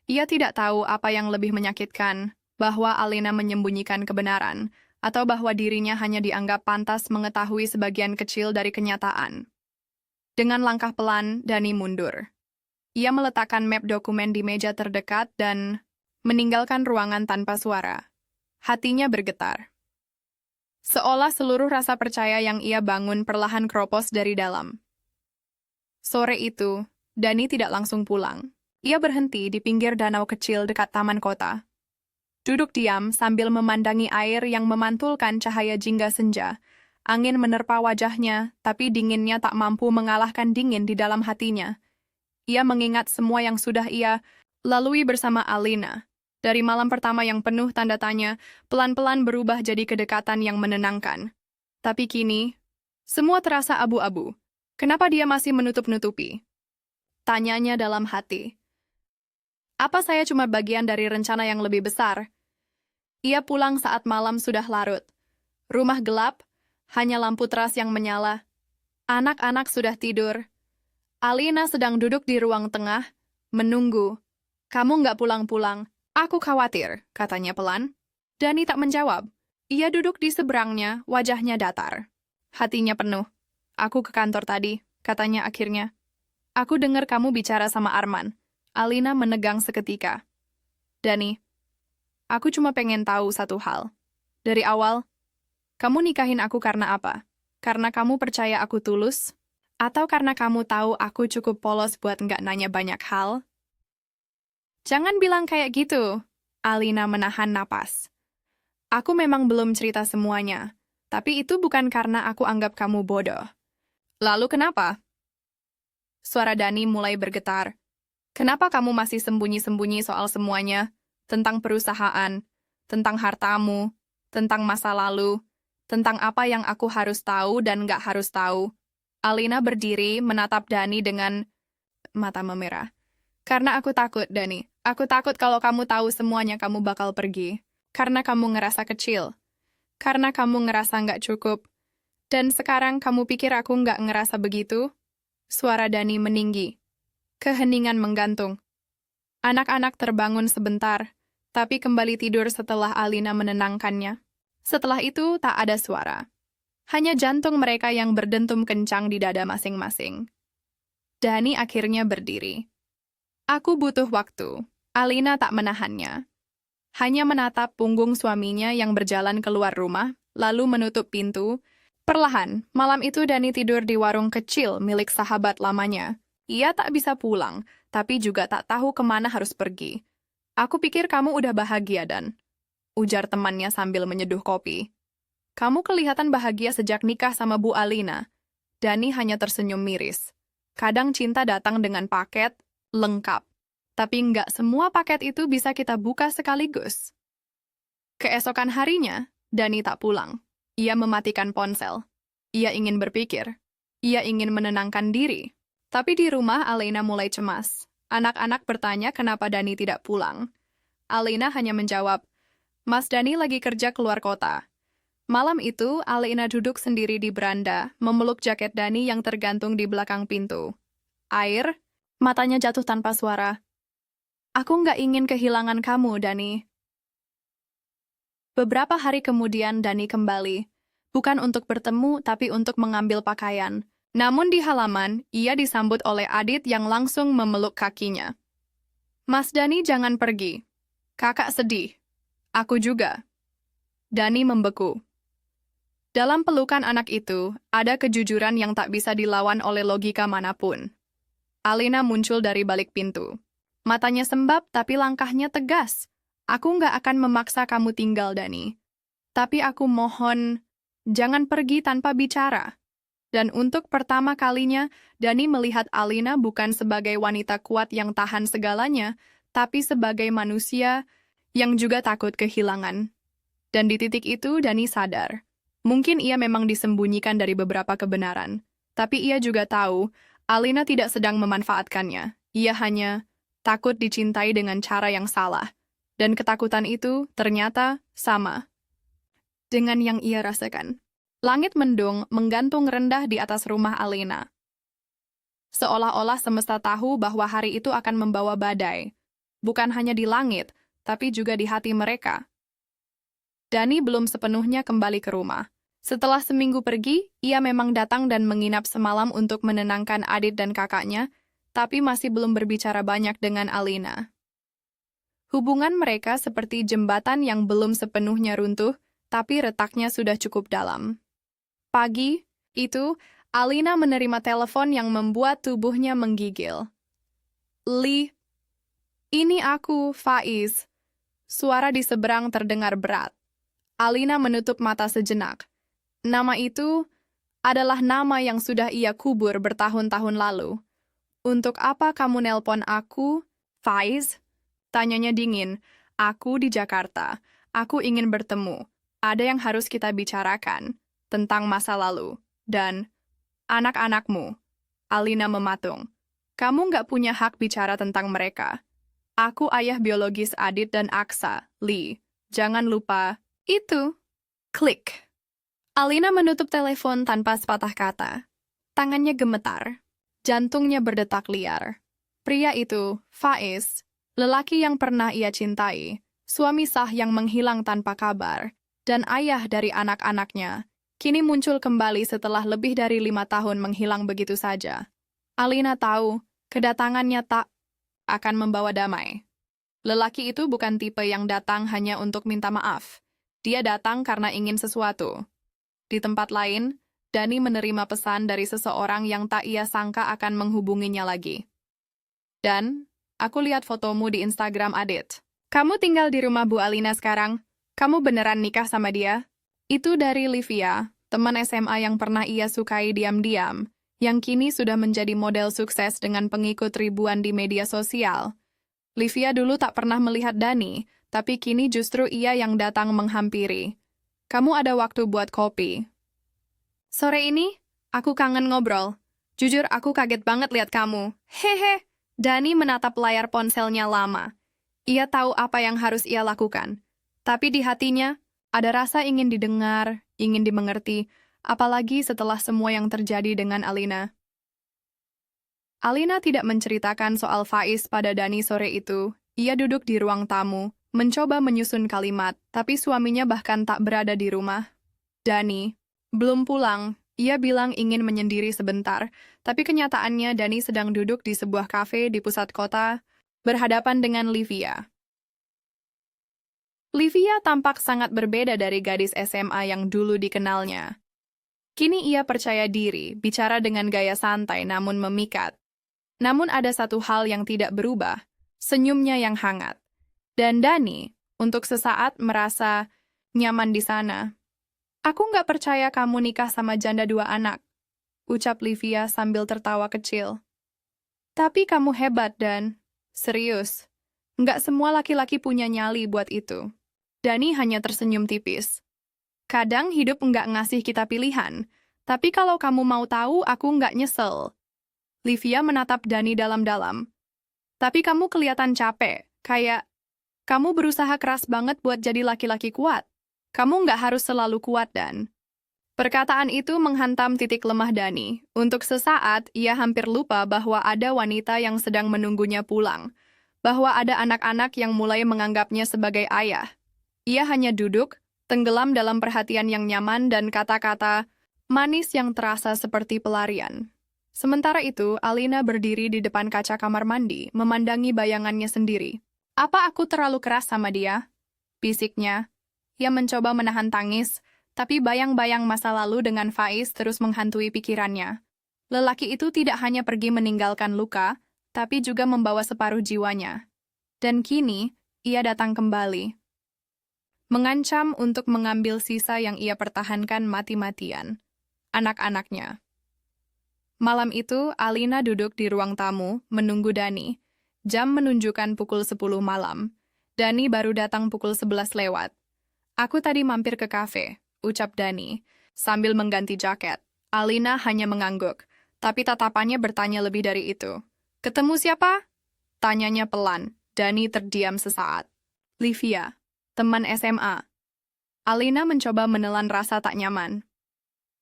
Ia tidak tahu apa yang lebih menyakitkan, bahwa Alina menyembunyikan kebenaran, atau bahwa dirinya hanya dianggap pantas mengetahui sebagian kecil dari kenyataan. Dengan langkah pelan, Dani mundur. Ia meletakkan map dokumen di meja terdekat dan meninggalkan ruangan tanpa suara. Hatinya bergetar. Seolah seluruh rasa percaya yang ia bangun perlahan keropos dari dalam. Sore itu, Dani tidak langsung pulang. Ia berhenti di pinggir danau kecil dekat taman kota. Duduk diam sambil memandangi air yang memantulkan cahaya jingga senja. Angin menerpa wajahnya, tapi dinginnya tak mampu mengalahkan dingin di dalam hatinya. Ia mengingat semua yang sudah ia lalui bersama Alina. Dari malam pertama yang penuh tanda tanya, pelan-pelan berubah jadi kedekatan yang menenangkan. Tapi kini, semua terasa abu-abu. Kenapa dia masih menutup-nutupi? Tanyanya dalam hati. Apa saya cuma bagian dari rencana yang lebih besar? Ia pulang saat malam sudah larut. Rumah gelap, hanya lampu teras yang menyala. Anak-anak sudah tidur. Alina sedang duduk di ruang tengah, menunggu. Kamu nggak pulang-pulang. Aku khawatir, katanya pelan. Dani tak menjawab. Ia duduk di seberangnya, wajahnya datar. Hatinya penuh. Aku ke kantor tadi, katanya akhirnya. Aku dengar kamu bicara sama Arman. Alina menegang seketika. Dani, aku cuma pengen tahu satu hal. Dari awal, kamu nikahin aku karena apa? Karena kamu percaya aku tulus? Atau karena kamu tahu aku cukup polos buat nggak nanya banyak hal? Jangan bilang kayak gitu. Alina menahan napas. Aku memang belum cerita semuanya, tapi itu bukan karena aku anggap kamu bodoh. Lalu kenapa? Suara Dani mulai bergetar. Kenapa kamu masih sembunyi-sembunyi soal semuanya? Tentang perusahaan, tentang hartamu, tentang masa lalu, tentang apa yang aku harus tahu dan nggak harus tahu. Alina berdiri menatap Dani dengan mata memerah. Karena aku takut, Dani. Aku takut kalau kamu tahu semuanya kamu bakal pergi. Karena kamu ngerasa kecil. Karena kamu ngerasa nggak cukup. Dan sekarang kamu pikir aku nggak ngerasa begitu? Suara Dani meninggi. Keheningan menggantung. Anak-anak terbangun sebentar, tapi kembali tidur setelah Alina menenangkannya. Setelah itu tak ada suara. Hanya jantung mereka yang berdentum kencang di dada masing-masing. Dani akhirnya berdiri. Aku butuh waktu. Alina tak menahannya. Hanya menatap punggung suaminya yang berjalan keluar rumah, lalu menutup pintu. Perlahan, malam itu Dani tidur di warung kecil milik sahabat lamanya. Ia tak bisa pulang, tapi juga tak tahu kemana harus pergi. Aku pikir kamu udah bahagia, Dan. Ujar temannya sambil menyeduh kopi. Kamu kelihatan bahagia sejak nikah sama Bu Alina. Dani hanya tersenyum miris. Kadang cinta datang dengan paket lengkap. Tapi nggak semua paket itu bisa kita buka sekaligus. Keesokan harinya, Dani tak pulang. Ia mematikan ponsel. Ia ingin berpikir. Ia ingin menenangkan diri. Tapi di rumah, Alina mulai cemas. Anak-anak bertanya kenapa Dani tidak pulang. Alina hanya menjawab, Mas Dani lagi kerja keluar kota. Malam itu, Alina duduk sendiri di beranda, memeluk jaket Dani yang tergantung di belakang pintu. Air, matanya jatuh tanpa suara. Aku nggak ingin kehilangan kamu, Dani. Beberapa hari kemudian Dani kembali. Bukan untuk bertemu, tapi untuk mengambil pakaian. Namun di halaman, ia disambut oleh Adit yang langsung memeluk kakinya. Mas Dani jangan pergi. Kakak sedih. Aku juga. Dani membeku. Dalam pelukan anak itu, ada kejujuran yang tak bisa dilawan oleh logika manapun. Alina muncul dari balik pintu. Matanya sembab, tapi langkahnya tegas. Aku nggak akan memaksa kamu tinggal, Dani. Tapi aku mohon, jangan pergi tanpa bicara. Dan untuk pertama kalinya, Dani melihat Alina bukan sebagai wanita kuat yang tahan segalanya, tapi sebagai manusia yang juga takut kehilangan. Dan di titik itu, Dani sadar. Mungkin ia memang disembunyikan dari beberapa kebenaran. Tapi ia juga tahu, Alina tidak sedang memanfaatkannya. Ia hanya takut dicintai dengan cara yang salah. Dan ketakutan itu ternyata sama dengan yang ia rasakan. Langit mendung menggantung rendah di atas rumah Alina. Seolah-olah semesta tahu bahwa hari itu akan membawa badai. Bukan hanya di langit, tapi juga di hati mereka. Dani belum sepenuhnya kembali ke rumah. Setelah seminggu pergi, ia memang datang dan menginap semalam untuk menenangkan Adit dan kakaknya, tapi masih belum berbicara banyak dengan Alina. Hubungan mereka seperti jembatan yang belum sepenuhnya runtuh, tapi retaknya sudah cukup dalam. Pagi itu, Alina menerima telepon yang membuat tubuhnya menggigil. Li, ini aku, Faiz. Suara di seberang terdengar berat. Alina menutup mata sejenak. Nama itu adalah nama yang sudah ia kubur bertahun-tahun lalu. Untuk apa kamu nelpon aku, Faiz? Tanyanya dingin. Aku di Jakarta. Aku ingin bertemu. Ada yang harus kita bicarakan tentang masa lalu. Dan anak-anakmu. Alina mematung. Kamu nggak punya hak bicara tentang mereka. Aku ayah biologis Adit dan Aksa, Li. Jangan lupa. Itu. Klik. Alina menutup telepon tanpa sepatah kata. Tangannya gemetar. Jantungnya berdetak liar. Pria itu, Faiz, lelaki yang pernah ia cintai, suami sah yang menghilang tanpa kabar, dan ayah dari anak-anaknya, kini muncul kembali setelah lebih dari 5 tahun menghilang begitu saja. Alina tahu, kedatangannya tak akan membawa damai. Lelaki itu bukan tipe yang datang hanya untuk minta maaf. Dia datang karena ingin sesuatu. Di tempat lain, Dani menerima pesan dari seseorang yang tak ia sangka akan menghubunginya lagi. Dan, aku lihat fotomu di Instagram Adit. Kamu tinggal di rumah Bu Alina sekarang? Kamu beneran nikah sama dia? Itu dari Livia, teman SMA yang pernah ia sukai diam-diam, yang kini sudah menjadi model sukses dengan pengikut ribuan di media sosial. Livia dulu tak pernah melihat Dani, tapi kini justru ia yang datang menghampiri. Kamu ada waktu buat kopi? Sore ini, aku kangen ngobrol. Jujur aku kaget banget lihat kamu. Hehe, Dani menatap layar ponselnya lama. Ia tahu apa yang harus ia lakukan. Tapi di hatinya, ada rasa ingin didengar, ingin dimengerti, apalagi setelah semua yang terjadi dengan Alina. Alina tidak menceritakan soal Faiz pada Dani sore itu. Ia duduk di ruang tamu, mencoba menyusun kalimat, tapi suaminya bahkan tak berada di rumah. Dani, Belum pulang, ia bilang ingin menyendiri sebentar, tapi kenyataannya Dani sedang duduk di sebuah kafe di pusat kota, berhadapan dengan Livia. Livia tampak sangat berbeda dari gadis SMA yang dulu dikenalnya. Kini ia percaya diri, bicara dengan gaya santai namun memikat. Namun ada satu hal yang tidak berubah, senyumnya yang hangat. Dan Dani, untuk sesaat merasa nyaman di sana. Aku nggak percaya kamu nikah sama janda 2 anak, ucap Livia sambil tertawa kecil. Tapi kamu hebat dan serius. Nggak semua laki-laki punya nyali buat itu. Dani hanya tersenyum tipis. Kadang hidup nggak ngasih kita pilihan, tapi kalau kamu mau tahu, aku nggak nyesel. Livia menatap Dani dalam-dalam. Tapi kamu kelihatan capek, kayak kamu berusaha keras banget buat jadi laki-laki kuat. Kamu nggak harus selalu kuat dan... Perkataan itu menghantam titik lemah Dani. Untuk sesaat, ia hampir lupa bahwa ada wanita yang sedang menunggunya pulang. Bahwa ada anak-anak yang mulai menganggapnya sebagai ayah. Ia hanya duduk, tenggelam dalam perhatian yang nyaman dan kata-kata manis yang terasa seperti pelarian. Sementara itu, Alina berdiri di depan kaca kamar mandi, memandangi bayangannya sendiri. Apa aku terlalu keras sama dia? Bisiknya. Ia mencoba menahan tangis, tapi bayang-bayang masa lalu dengan Faiz terus menghantui pikirannya. Lelaki itu tidak hanya pergi meninggalkan luka, tapi juga membawa separuh jiwanya. Dan kini, ia datang kembali. Mengancam untuk mengambil sisa yang ia pertahankan mati-matian. Anak-anaknya. Malam itu, Alina duduk di ruang tamu, menunggu Dani. Jam menunjukkan pukul 10 malam. Dani baru datang pukul 11 lewat. Aku tadi mampir ke kafe, ucap Dani, sambil mengganti jaket. Alina hanya mengangguk, tapi tatapannya bertanya lebih dari itu. Ketemu siapa? Tanyanya pelan. Dani terdiam sesaat. Livia, teman SMA. Alina mencoba menelan rasa tak nyaman.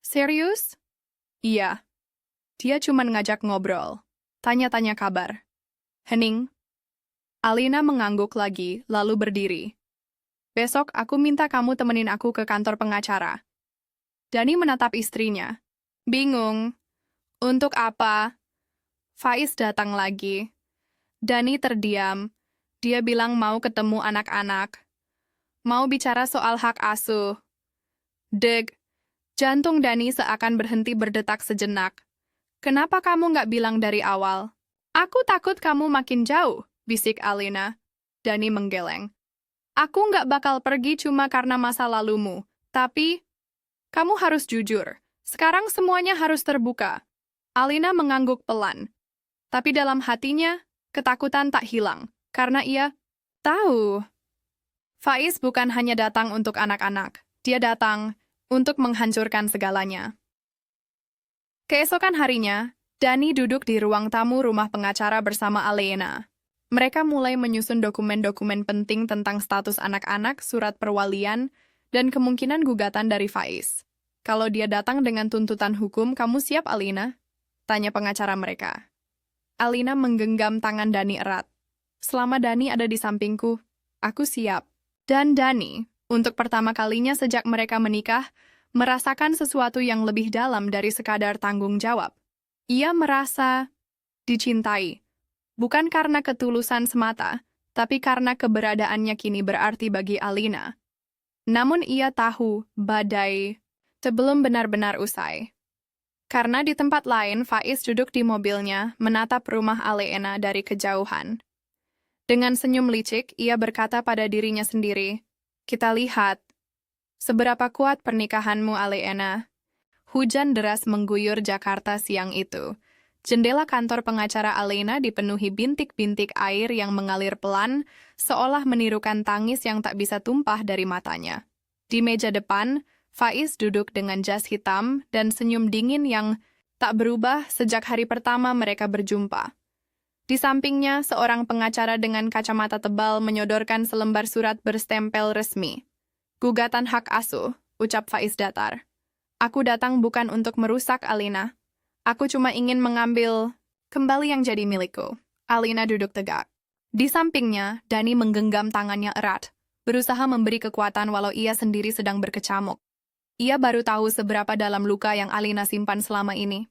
Serius? Iya. Dia cuma ngajak ngobrol. Tanya-tanya kabar. Hening. Alina mengangguk lagi, lalu berdiri. Besok aku minta kamu temenin aku ke kantor pengacara. Dani menatap istrinya. Bingung. Untuk apa? Faiz datang lagi. Dani terdiam. Dia bilang mau ketemu anak-anak. Mau bicara soal hak asuh. Deg. Jantung Dani seakan berhenti berdetak sejenak. Kenapa kamu nggak bilang dari awal? Aku takut kamu makin jauh, bisik Alina. Dani menggeleng. Aku nggak bakal pergi cuma karena masa lalumu, tapi kamu harus jujur. Sekarang semuanya harus terbuka. Alina mengangguk pelan. Tapi dalam hatinya, ketakutan tak hilang, karena ia tahu. Faiz bukan hanya datang untuk anak-anak, dia datang untuk menghancurkan segalanya. Keesokan harinya, Dani duduk di ruang tamu rumah pengacara bersama Alena. Mereka mulai menyusun dokumen-dokumen penting tentang status anak-anak, surat perwalian, dan kemungkinan gugatan dari Faiz. Kalau dia datang dengan tuntutan hukum, kamu siap, Alina? Tanya pengacara mereka. Alina menggenggam tangan Dani erat. Selama Dani ada di sampingku, aku siap. Dan Dani, untuk pertama kalinya sejak mereka menikah, merasakan sesuatu yang lebih dalam dari sekadar tanggung jawab. Ia merasa dicintai. Bukan karena ketulusan semata, tapi karena keberadaannya kini berarti bagi Alina. Namun ia tahu badai sebelum benar-benar usai. Karena di tempat lain, Faiz duduk di mobilnya, menatap rumah Alena dari kejauhan. Dengan senyum licik, ia berkata pada dirinya sendiri, kita lihat, seberapa kuat pernikahanmu, Alena. Hujan deras mengguyur Jakarta siang itu. Jendela kantor pengacara Alena dipenuhi bintik-bintik air yang mengalir pelan, seolah menirukan tangis yang tak bisa tumpah dari matanya. Di meja depan, Faiz duduk dengan jas hitam dan senyum dingin yang tak berubah sejak hari pertama mereka berjumpa. Di sampingnya, seorang pengacara dengan kacamata tebal menyodorkan selembar surat berstempel resmi. Gugatan hak asuh, ucap Faiz datar. Aku datang bukan untuk merusak Alina. Aku cuma ingin mengambil kembali yang jadi milikku. Alina duduk tegak. Di sampingnya, Dani menggenggam tangannya erat, berusaha memberi kekuatan walau ia sendiri sedang berkecamuk. Ia baru tahu seberapa dalam luka yang Alina simpan selama ini.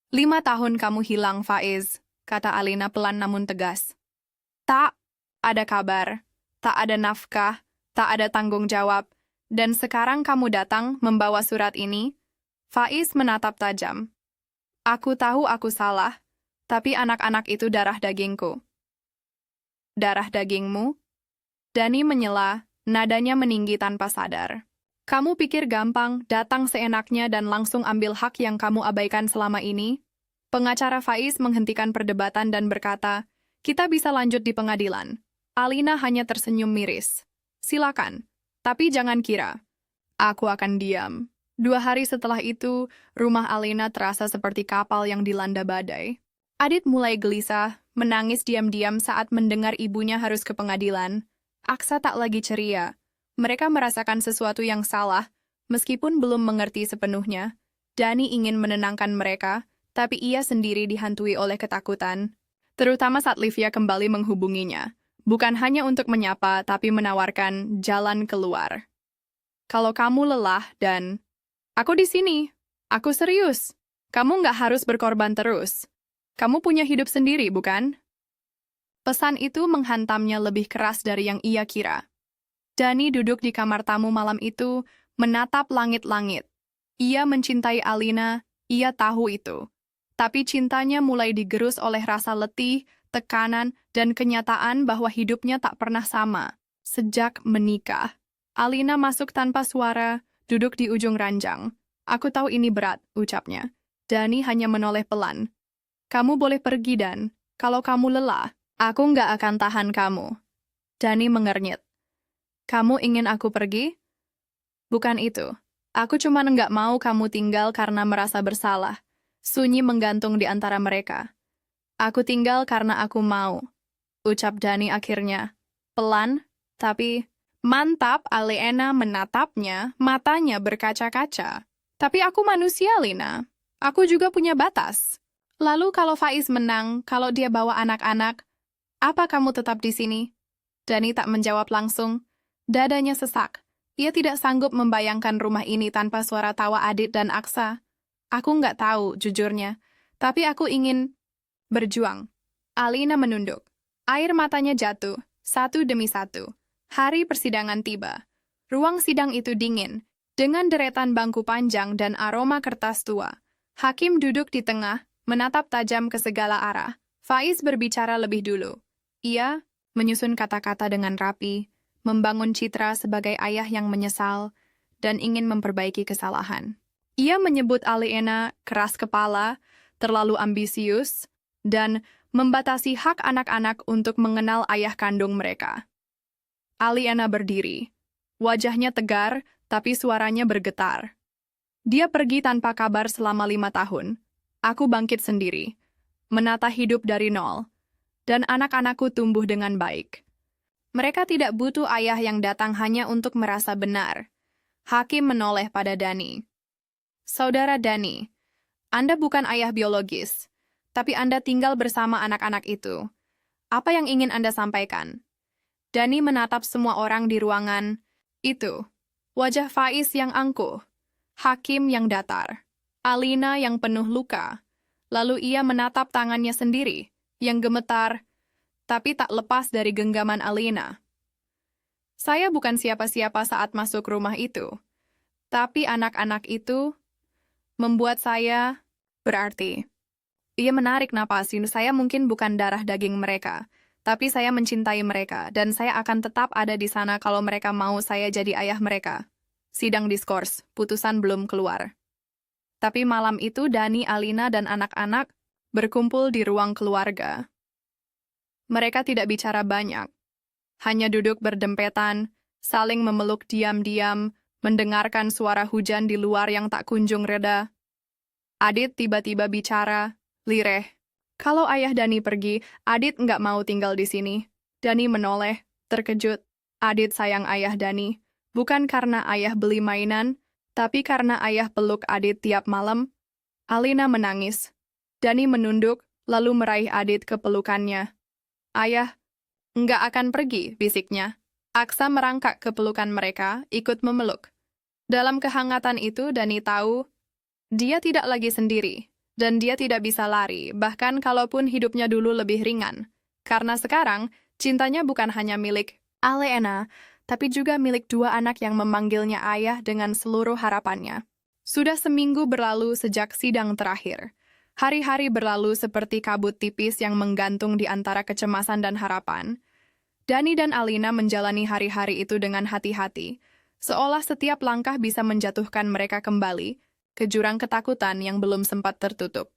5 tahun kamu hilang, Faiz, kata Alina pelan namun tegas. Tak ada kabar, tak ada nafkah, tak ada tanggung jawab, dan sekarang kamu datang membawa surat ini? Faiz menatap tajam. Aku tahu aku salah, tapi anak-anak itu darah dagingku. Darah dagingmu? Dani menyela, nadanya meninggi tanpa sadar. Kamu pikir gampang datang seenaknya dan langsung ambil hak yang kamu abaikan selama ini? Pengacara Faiz menghentikan perdebatan dan berkata, kita bisa lanjut di pengadilan. Alina hanya tersenyum miris. Silakan, tapi jangan kira. Aku akan diam. 2 hari setelah itu, rumah Alina terasa seperti kapal yang dilanda badai. Adit mulai gelisah, menangis diam-diam saat mendengar ibunya harus ke pengadilan. Aksa tak lagi ceria. Mereka merasakan sesuatu yang salah, meskipun belum mengerti sepenuhnya. Dani ingin menenangkan mereka, tapi ia sendiri dihantui oleh ketakutan. Terutama saat Livia kembali menghubunginya. Bukan hanya untuk menyapa, tapi menawarkan jalan keluar. Kalau kamu lelah dan... Aku di sini. Aku serius. Kamu nggak harus berkorban terus. Kamu punya hidup sendiri, bukan? Pesan itu menghantamnya lebih keras dari yang ia kira. Dani duduk di kamar tamu malam itu, menatap langit-langit. Ia mencintai Alina, ia tahu itu. Tapi cintanya mulai digerus oleh rasa letih, tekanan, dan kenyataan bahwa hidupnya tak pernah sama. Sejak menikah, Alina masuk tanpa suara, duduk di ujung ranjang. Aku tahu ini berat, ucapnya. Dani hanya menoleh pelan. Kamu boleh pergi, Dan. Kalau kamu lelah, aku nggak akan tahan kamu. Dani mengernyit. Kamu ingin aku pergi? Bukan itu. Aku cuma nggak mau kamu tinggal karena merasa bersalah. Sunyi menggantung di antara mereka. Aku tinggal karena aku mau. Ucap Dani akhirnya. Pelan, tapi... Mantap, Alena menatapnya, matanya berkaca-kaca. Tapi aku manusia, Lina. Aku juga punya batas. Lalu kalau Faiz menang, kalau dia bawa anak-anak, apa kamu tetap di sini? Dani tak menjawab langsung. Dadanya sesak. Ia tidak sanggup membayangkan rumah ini tanpa suara tawa Adit dan Aksa. Aku nggak tahu, jujurnya. Tapi aku ingin berjuang. Alina menunduk. Air matanya jatuh, satu demi satu. Hari persidangan tiba. Ruang sidang itu dingin, dengan deretan bangku panjang dan aroma kertas tua. Hakim duduk di tengah, menatap tajam ke segala arah. Faiz berbicara lebih dulu. Ia menyusun kata-kata dengan rapi, membangun citra sebagai ayah yang menyesal, dan ingin memperbaiki kesalahan. Ia menyebut Alena keras kepala, terlalu ambisius, dan membatasi hak anak-anak untuk mengenal ayah kandung mereka. Alena berdiri. Wajahnya tegar, tapi suaranya bergetar. Dia pergi tanpa kabar selama 5 tahun. Aku bangkit sendiri, menata hidup dari nol, dan anak-anakku tumbuh dengan baik. Mereka tidak butuh ayah yang datang hanya untuk merasa benar. Hakim menoleh pada Dani. Saudara Dani, Anda bukan ayah biologis, tapi Anda tinggal bersama anak-anak itu. Apa yang ingin Anda sampaikan? Dani menatap semua orang di ruangan. Itu, wajah Faiz yang angkuh, Hakim yang datar, Alina yang penuh luka. Lalu ia menatap tangannya sendiri, yang gemetar, tapi tak lepas dari genggaman Alina. Saya bukan siapa-siapa saat masuk rumah itu, tapi anak-anak itu membuat saya berarti. Ia menarik napas, saya mungkin bukan darah daging mereka, tapi saya mencintai mereka, dan saya akan tetap ada di sana kalau mereka mau saya jadi ayah mereka. Sidang diskors, putusan belum keluar. Tapi malam itu Dani, Alina, dan anak-anak berkumpul di ruang keluarga. Mereka tidak bicara banyak, hanya duduk berdempetan, saling memeluk diam-diam, mendengarkan suara hujan di luar yang tak kunjung reda. Adit tiba-tiba bicara, lireh. Kalau ayah Dani pergi, Adit nggak mau tinggal di sini. Dani menoleh, terkejut. Adit sayang ayah Dani, bukan karena ayah beli mainan, tapi karena ayah peluk Adit tiap malam. Alina menangis. Dani menunduk, lalu meraih Adit ke pelukannya. Ayah, nggak akan pergi, bisiknya. Aksa merangkak ke pelukan mereka, ikut memeluk. Dalam kehangatan itu, Dani tahu dia tidak lagi sendiri, dan dia tidak bisa lari, bahkan kalaupun hidupnya dulu lebih ringan. Karena sekarang, cintanya bukan hanya milik Alena, tapi juga milik dua anak yang memanggilnya ayah dengan seluruh harapannya. Sudah seminggu berlalu sejak sidang terakhir. Hari-hari berlalu seperti kabut tipis yang menggantung di antara kecemasan dan harapan. Dani dan Alina menjalani hari-hari itu dengan hati-hati, seolah setiap langkah bisa menjatuhkan mereka kembali ke jurang ketakutan yang belum sempat tertutup.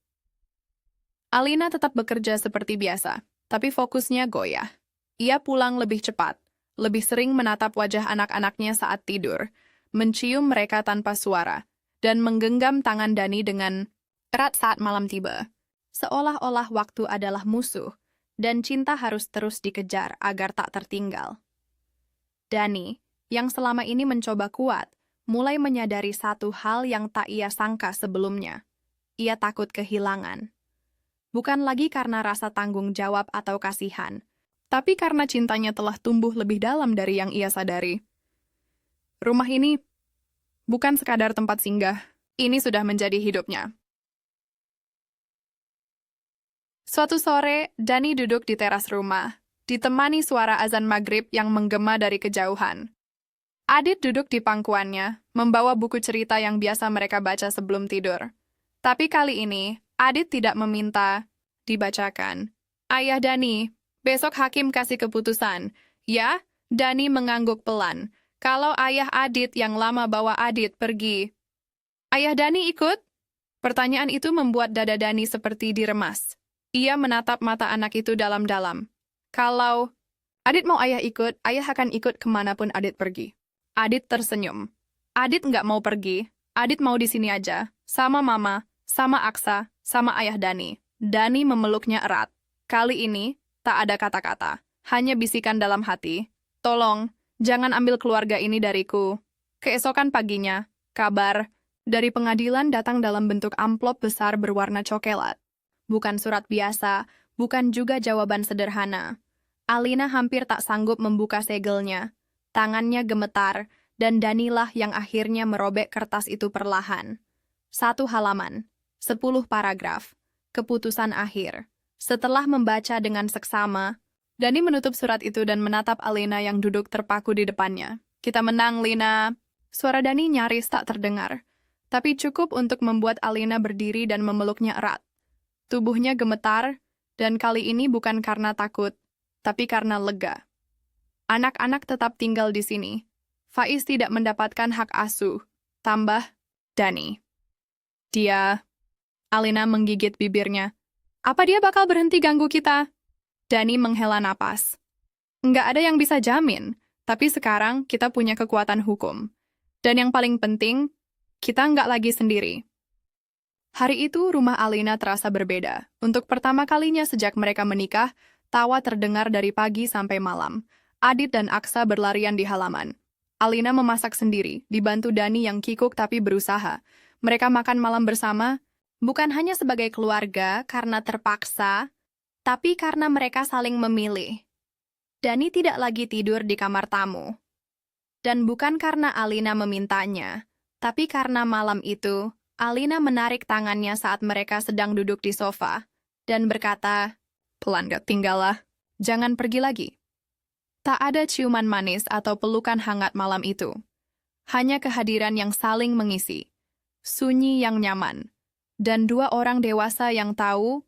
Alina tetap bekerja seperti biasa, tapi fokusnya goyah. Ia pulang lebih cepat, lebih sering menatap wajah anak-anaknya saat tidur, mencium mereka tanpa suara, dan menggenggam tangan Dani dengan erat saat malam tiba. Seolah-olah waktu adalah musuh, dan cinta harus terus dikejar agar tak tertinggal. Dani, yang selama ini mencoba kuat, mulai menyadari satu hal yang tak ia sangka sebelumnya. Ia takut kehilangan. Bukan lagi karena rasa tanggung jawab atau kasihan, tapi karena cintanya telah tumbuh lebih dalam dari yang ia sadari. Rumah ini bukan sekadar tempat singgah, ini sudah menjadi hidupnya. Suatu sore, Dani duduk di teras rumah, ditemani suara azan maghrib yang menggema dari kejauhan. Adit duduk di pangkuannya, membawa buku cerita yang biasa mereka baca sebelum tidur. Tapi kali ini, Adit tidak meminta dibacakan. Ayah Dani, besok hakim kasih keputusan. Ya, Dani mengangguk pelan. Kalau ayah Adit yang lama bawa Adit pergi. Ayah Dani ikut? Pertanyaan itu membuat dada Dani seperti diremas. Ia menatap mata anak itu dalam-dalam. Kalau Adit mau ayah ikut, ayah akan ikut kemanapun Adit pergi. Adit tersenyum. Adit nggak mau pergi. Adit mau di sini aja. Sama mama, sama Aksa, sama ayah Dani. Dani memeluknya erat. Kali ini, tak ada kata-kata. Hanya bisikan dalam hati. Tolong, jangan ambil keluarga ini dariku. Keesokan paginya, kabar dari pengadilan datang dalam bentuk amplop besar berwarna coklat. Bukan surat biasa, bukan juga jawaban sederhana. Alina hampir tak sanggup membuka segelnya. Tangannya gemetar, dan Danilah yang akhirnya merobek kertas itu perlahan. 1 halaman, 10 paragraf, keputusan akhir. Setelah membaca dengan seksama, Dani menutup surat itu dan menatap Alina yang duduk terpaku di depannya. Kita menang, Lina. Suara Dani nyaris tak terdengar, tapi cukup untuk membuat Alina berdiri dan memeluknya erat. Tubuhnya gemetar, dan kali ini bukan karena takut, tapi karena lega. Anak-anak tetap tinggal di sini. Faiz tidak mendapatkan hak asuh. Tambah Dani. Alina menggigit bibirnya. Apa dia bakal berhenti ganggu kita? Dani menghela napas. Nggak ada yang bisa jamin, tapi sekarang kita punya kekuatan hukum. Dan yang paling penting, kita nggak lagi sendiri. Hari itu rumah Alina terasa berbeda. Untuk pertama kalinya sejak mereka menikah, tawa terdengar dari pagi sampai malam. Adit dan Aksa berlarian di halaman. Alina memasak sendiri, dibantu Dani yang kikuk tapi berusaha. Mereka makan malam bersama, bukan hanya sebagai keluarga karena terpaksa, tapi karena mereka saling memilih. Dani tidak lagi tidur di kamar tamu. Dan bukan karena Alina memintanya, tapi karena malam itu, Alina menarik tangannya saat mereka sedang duduk di sofa, dan berkata, pelan gak tinggallah, jangan pergi lagi. Tak ada ciuman manis atau pelukan hangat malam itu. Hanya kehadiran yang saling mengisi, sunyi yang nyaman, dan 2 orang dewasa yang tahu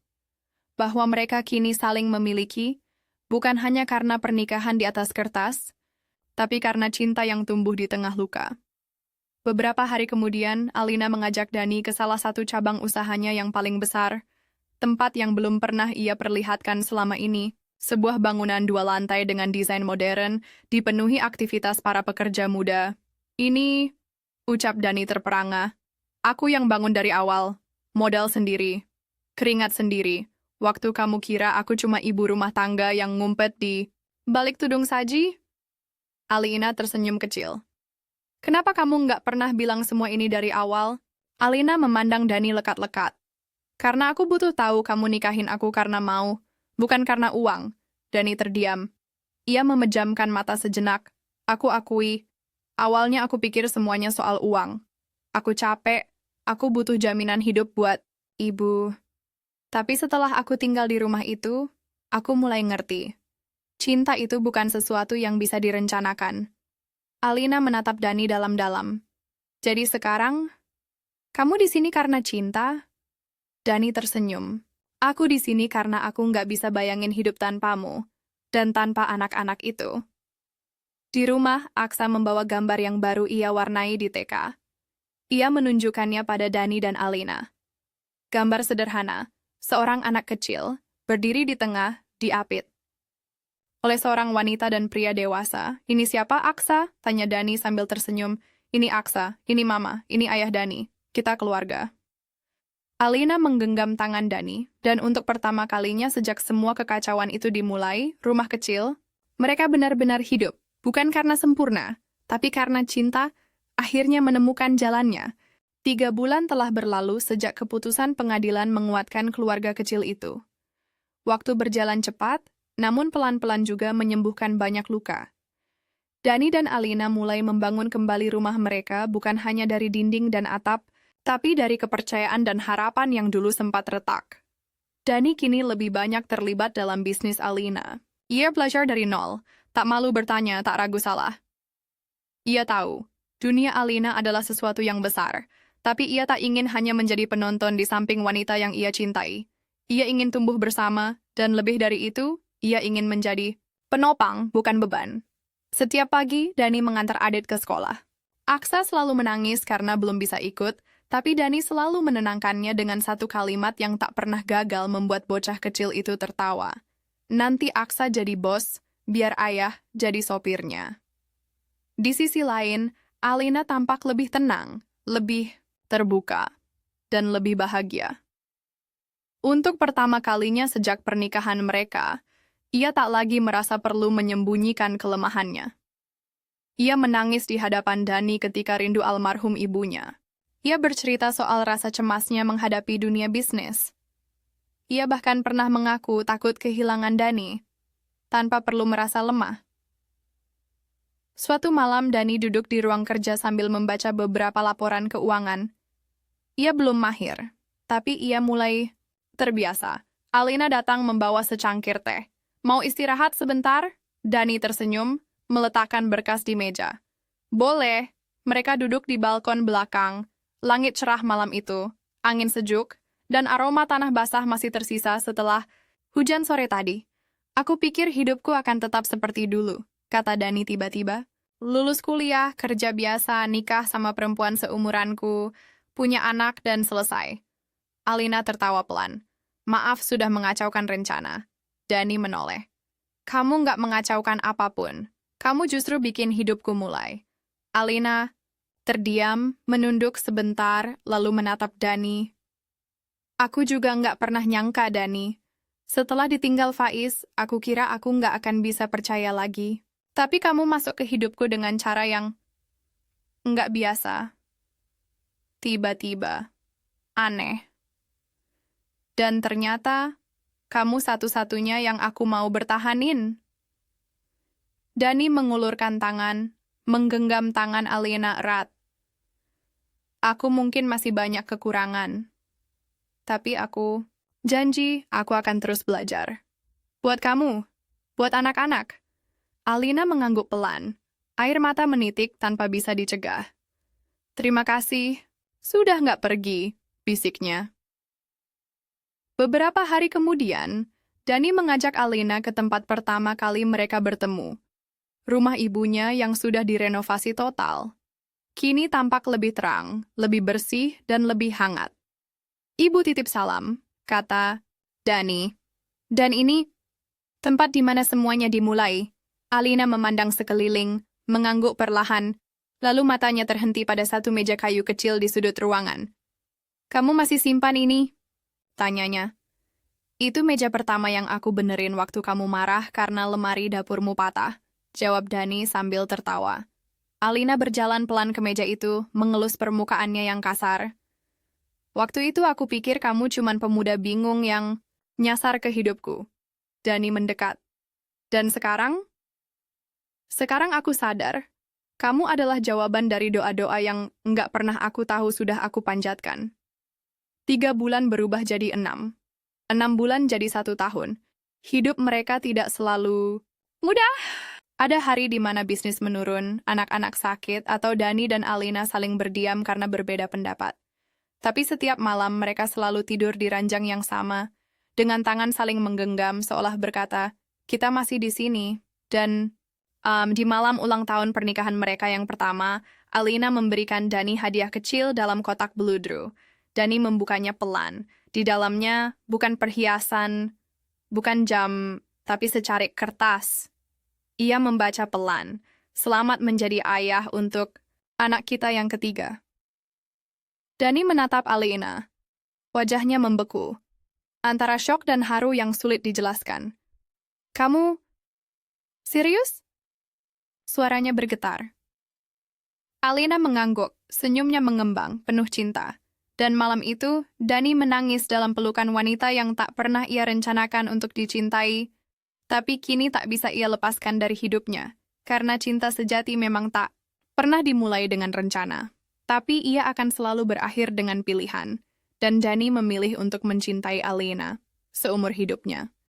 bahwa mereka kini saling memiliki, bukan hanya karena pernikahan di atas kertas, tapi karena cinta yang tumbuh di tengah luka. Beberapa hari kemudian, Alina mengajak Dani ke salah satu cabang usahanya yang paling besar, tempat yang belum pernah ia perlihatkan selama ini. Sebuah bangunan 2 lantai dengan desain modern, dipenuhi aktivitas para pekerja muda. Ini, ucap Dani terperangah. Aku yang bangun dari awal, modal sendiri, keringat sendiri. Waktu kamu kira aku cuma ibu rumah tangga yang ngumpet di balik tudung saji? Alina tersenyum kecil. Kenapa kamu nggak pernah bilang semua ini dari awal? Alina memandang Dani lekat-lekat. Karena aku butuh tahu kamu nikahin aku karena mau, bukan karena uang. Dani terdiam. Ia memejamkan mata sejenak. Aku akui, Awalnya aku pikir semuanya soal uang. Aku capek, aku butuh jaminan hidup buat ibu. Tapi setelah aku tinggal di rumah itu, aku mulai ngerti. Cinta itu bukan sesuatu yang bisa direncanakan. Alina menatap Dani dalam-dalam. Jadi sekarang, kamu di sini karena cinta? Dani tersenyum. Aku di sini karena aku nggak bisa bayangin hidup tanpamu, dan tanpa anak-anak itu. Di rumah, Aksa membawa gambar yang baru ia warnai di TK. Ia menunjukkannya pada Dani dan Alina. Gambar sederhana, seorang anak kecil, berdiri di tengah, diapit oleh seorang wanita dan pria dewasa. Ini siapa, Aksa? Tanya Dani sambil tersenyum. Ini Aksa, ini Mama, ini Ayah Dani. Kita keluarga. Alina menggenggam tangan Dani, dan untuk pertama kalinya sejak semua kekacauan itu dimulai, rumah kecil, mereka benar-benar hidup. Bukan karena sempurna, tapi karena cinta, akhirnya menemukan jalannya. 3 bulan telah berlalu sejak keputusan pengadilan menguatkan keluarga kecil itu. Waktu berjalan cepat, namun pelan-pelan juga menyembuhkan banyak luka. Dani dan Alina mulai membangun kembali rumah mereka bukan hanya dari dinding dan atap, tapi dari kepercayaan dan harapan yang dulu sempat retak. Dani kini lebih banyak terlibat dalam bisnis Alina. Ia belajar dari nol, tak malu bertanya, tak ragu salah. Ia tahu, dunia Alina adalah sesuatu yang besar, tapi ia tak ingin hanya menjadi penonton di samping wanita yang ia cintai. Ia ingin tumbuh bersama, dan lebih dari itu, ia ingin menjadi penopang, bukan beban. Setiap pagi, Dani mengantar Adit ke sekolah. Aksa selalu menangis karena belum bisa ikut, tapi Dani selalu menenangkannya dengan satu kalimat yang tak pernah gagal membuat bocah kecil itu tertawa. Nanti Aksa jadi bos, biar ayah jadi sopirnya. Di sisi lain, Alina tampak lebih tenang, lebih terbuka, dan lebih bahagia. Untuk pertama kalinya sejak pernikahan mereka, ia tak lagi merasa perlu menyembunyikan kelemahannya. Ia menangis di hadapan Dani ketika rindu almarhum ibunya. Ia bercerita soal rasa cemasnya menghadapi dunia bisnis. Ia bahkan pernah mengaku takut kehilangan Dani, tanpa perlu merasa lemah. Suatu malam Dani duduk di ruang kerja sambil membaca beberapa laporan keuangan. Ia belum mahir, tapi ia mulai terbiasa. Alina datang membawa secangkir teh. Mau istirahat sebentar? Dani tersenyum, meletakkan berkas di meja. Boleh. Mereka duduk di balkon belakang. Langit cerah malam itu, angin sejuk, dan aroma tanah basah masih tersisa setelah hujan sore tadi. Aku pikir hidupku akan tetap seperti dulu, kata Dani tiba-tiba. Lulus kuliah, kerja biasa, nikah sama perempuan seumuranku, punya anak dan selesai. Alina tertawa pelan. Maaf sudah mengacaukan rencana. Dani menoleh. Kamu nggak mengacaukan apapun. Kamu justru bikin hidupku mulai. Alina terdiam, menunduk sebentar, lalu menatap Dani. Aku juga nggak pernah nyangka, Dani. Setelah ditinggal Faiz, aku kira aku nggak akan bisa percaya lagi. Tapi kamu masuk ke hidupku dengan cara yang nggak biasa. Tiba-tiba. Aneh. Dan ternyata, kamu satu-satunya yang aku mau bertahanin. Dani mengulurkan tangan, menggenggam tangan Alina erat. Aku mungkin masih banyak kekurangan. Tapi aku janji aku akan terus belajar. Buat kamu, buat anak-anak. Alina mengangguk pelan. Air mata menitik tanpa bisa dicegah. Terima kasih, sudah nggak pergi, bisiknya. Beberapa hari kemudian, Dani mengajak Alina ke tempat pertama kali mereka bertemu. Rumah ibunya yang sudah direnovasi total. Kini tampak lebih terang, lebih bersih, dan lebih hangat. Ibu titip salam, kata Dani. Dan ini tempat di mana semuanya dimulai. Alina memandang sekeliling, mengangguk perlahan, lalu matanya terhenti pada satu meja kayu kecil di sudut ruangan. Kamu masih simpan ini? Tanyanya. Itu meja pertama yang aku benerin waktu kamu marah karena lemari dapurmu patah, jawab Dani sambil tertawa. Alina berjalan pelan ke meja itu, mengelus permukaannya yang kasar. Waktu itu aku pikir kamu cuman pemuda bingung yang nyasar ke hidupku. Dani mendekat. Dan sekarang? Sekarang aku sadar, Kamu adalah jawaban dari doa-doa yang enggak pernah aku tahu sudah aku panjatkan. 3 bulan berubah jadi 6. 6 bulan jadi 1 tahun. Hidup mereka tidak selalu mudah. Ada hari di mana bisnis menurun, anak-anak sakit, atau Dani dan Alina saling berdiam karena berbeda pendapat. Tapi setiap malam mereka selalu tidur di ranjang yang sama, dengan tangan saling menggenggam seolah berkata, kita masih di sini. Dan di malam ulang tahun pernikahan mereka yang pertama, Alina memberikan Dani hadiah kecil dalam kotak beludru. Dani membukanya pelan. Di dalamnya bukan perhiasan, bukan jam, tapi secarik kertas. Ia membaca pelan, selamat menjadi ayah untuk anak kita yang ketiga. Dani menatap Alina. Wajahnya membeku, antara syok dan haru yang sulit dijelaskan. Kamu serius? Suaranya bergetar. Alina mengangguk, senyumnya mengembang, penuh cinta. Dan malam itu, Dani menangis dalam pelukan wanita yang tak pernah ia rencanakan untuk dicintai, tapi kini tak bisa ia lepaskan dari hidupnya, karena cinta sejati memang tak pernah dimulai dengan rencana. Tapi ia akan selalu berakhir dengan pilihan, dan Dani memilih untuk mencintai Alina seumur hidupnya.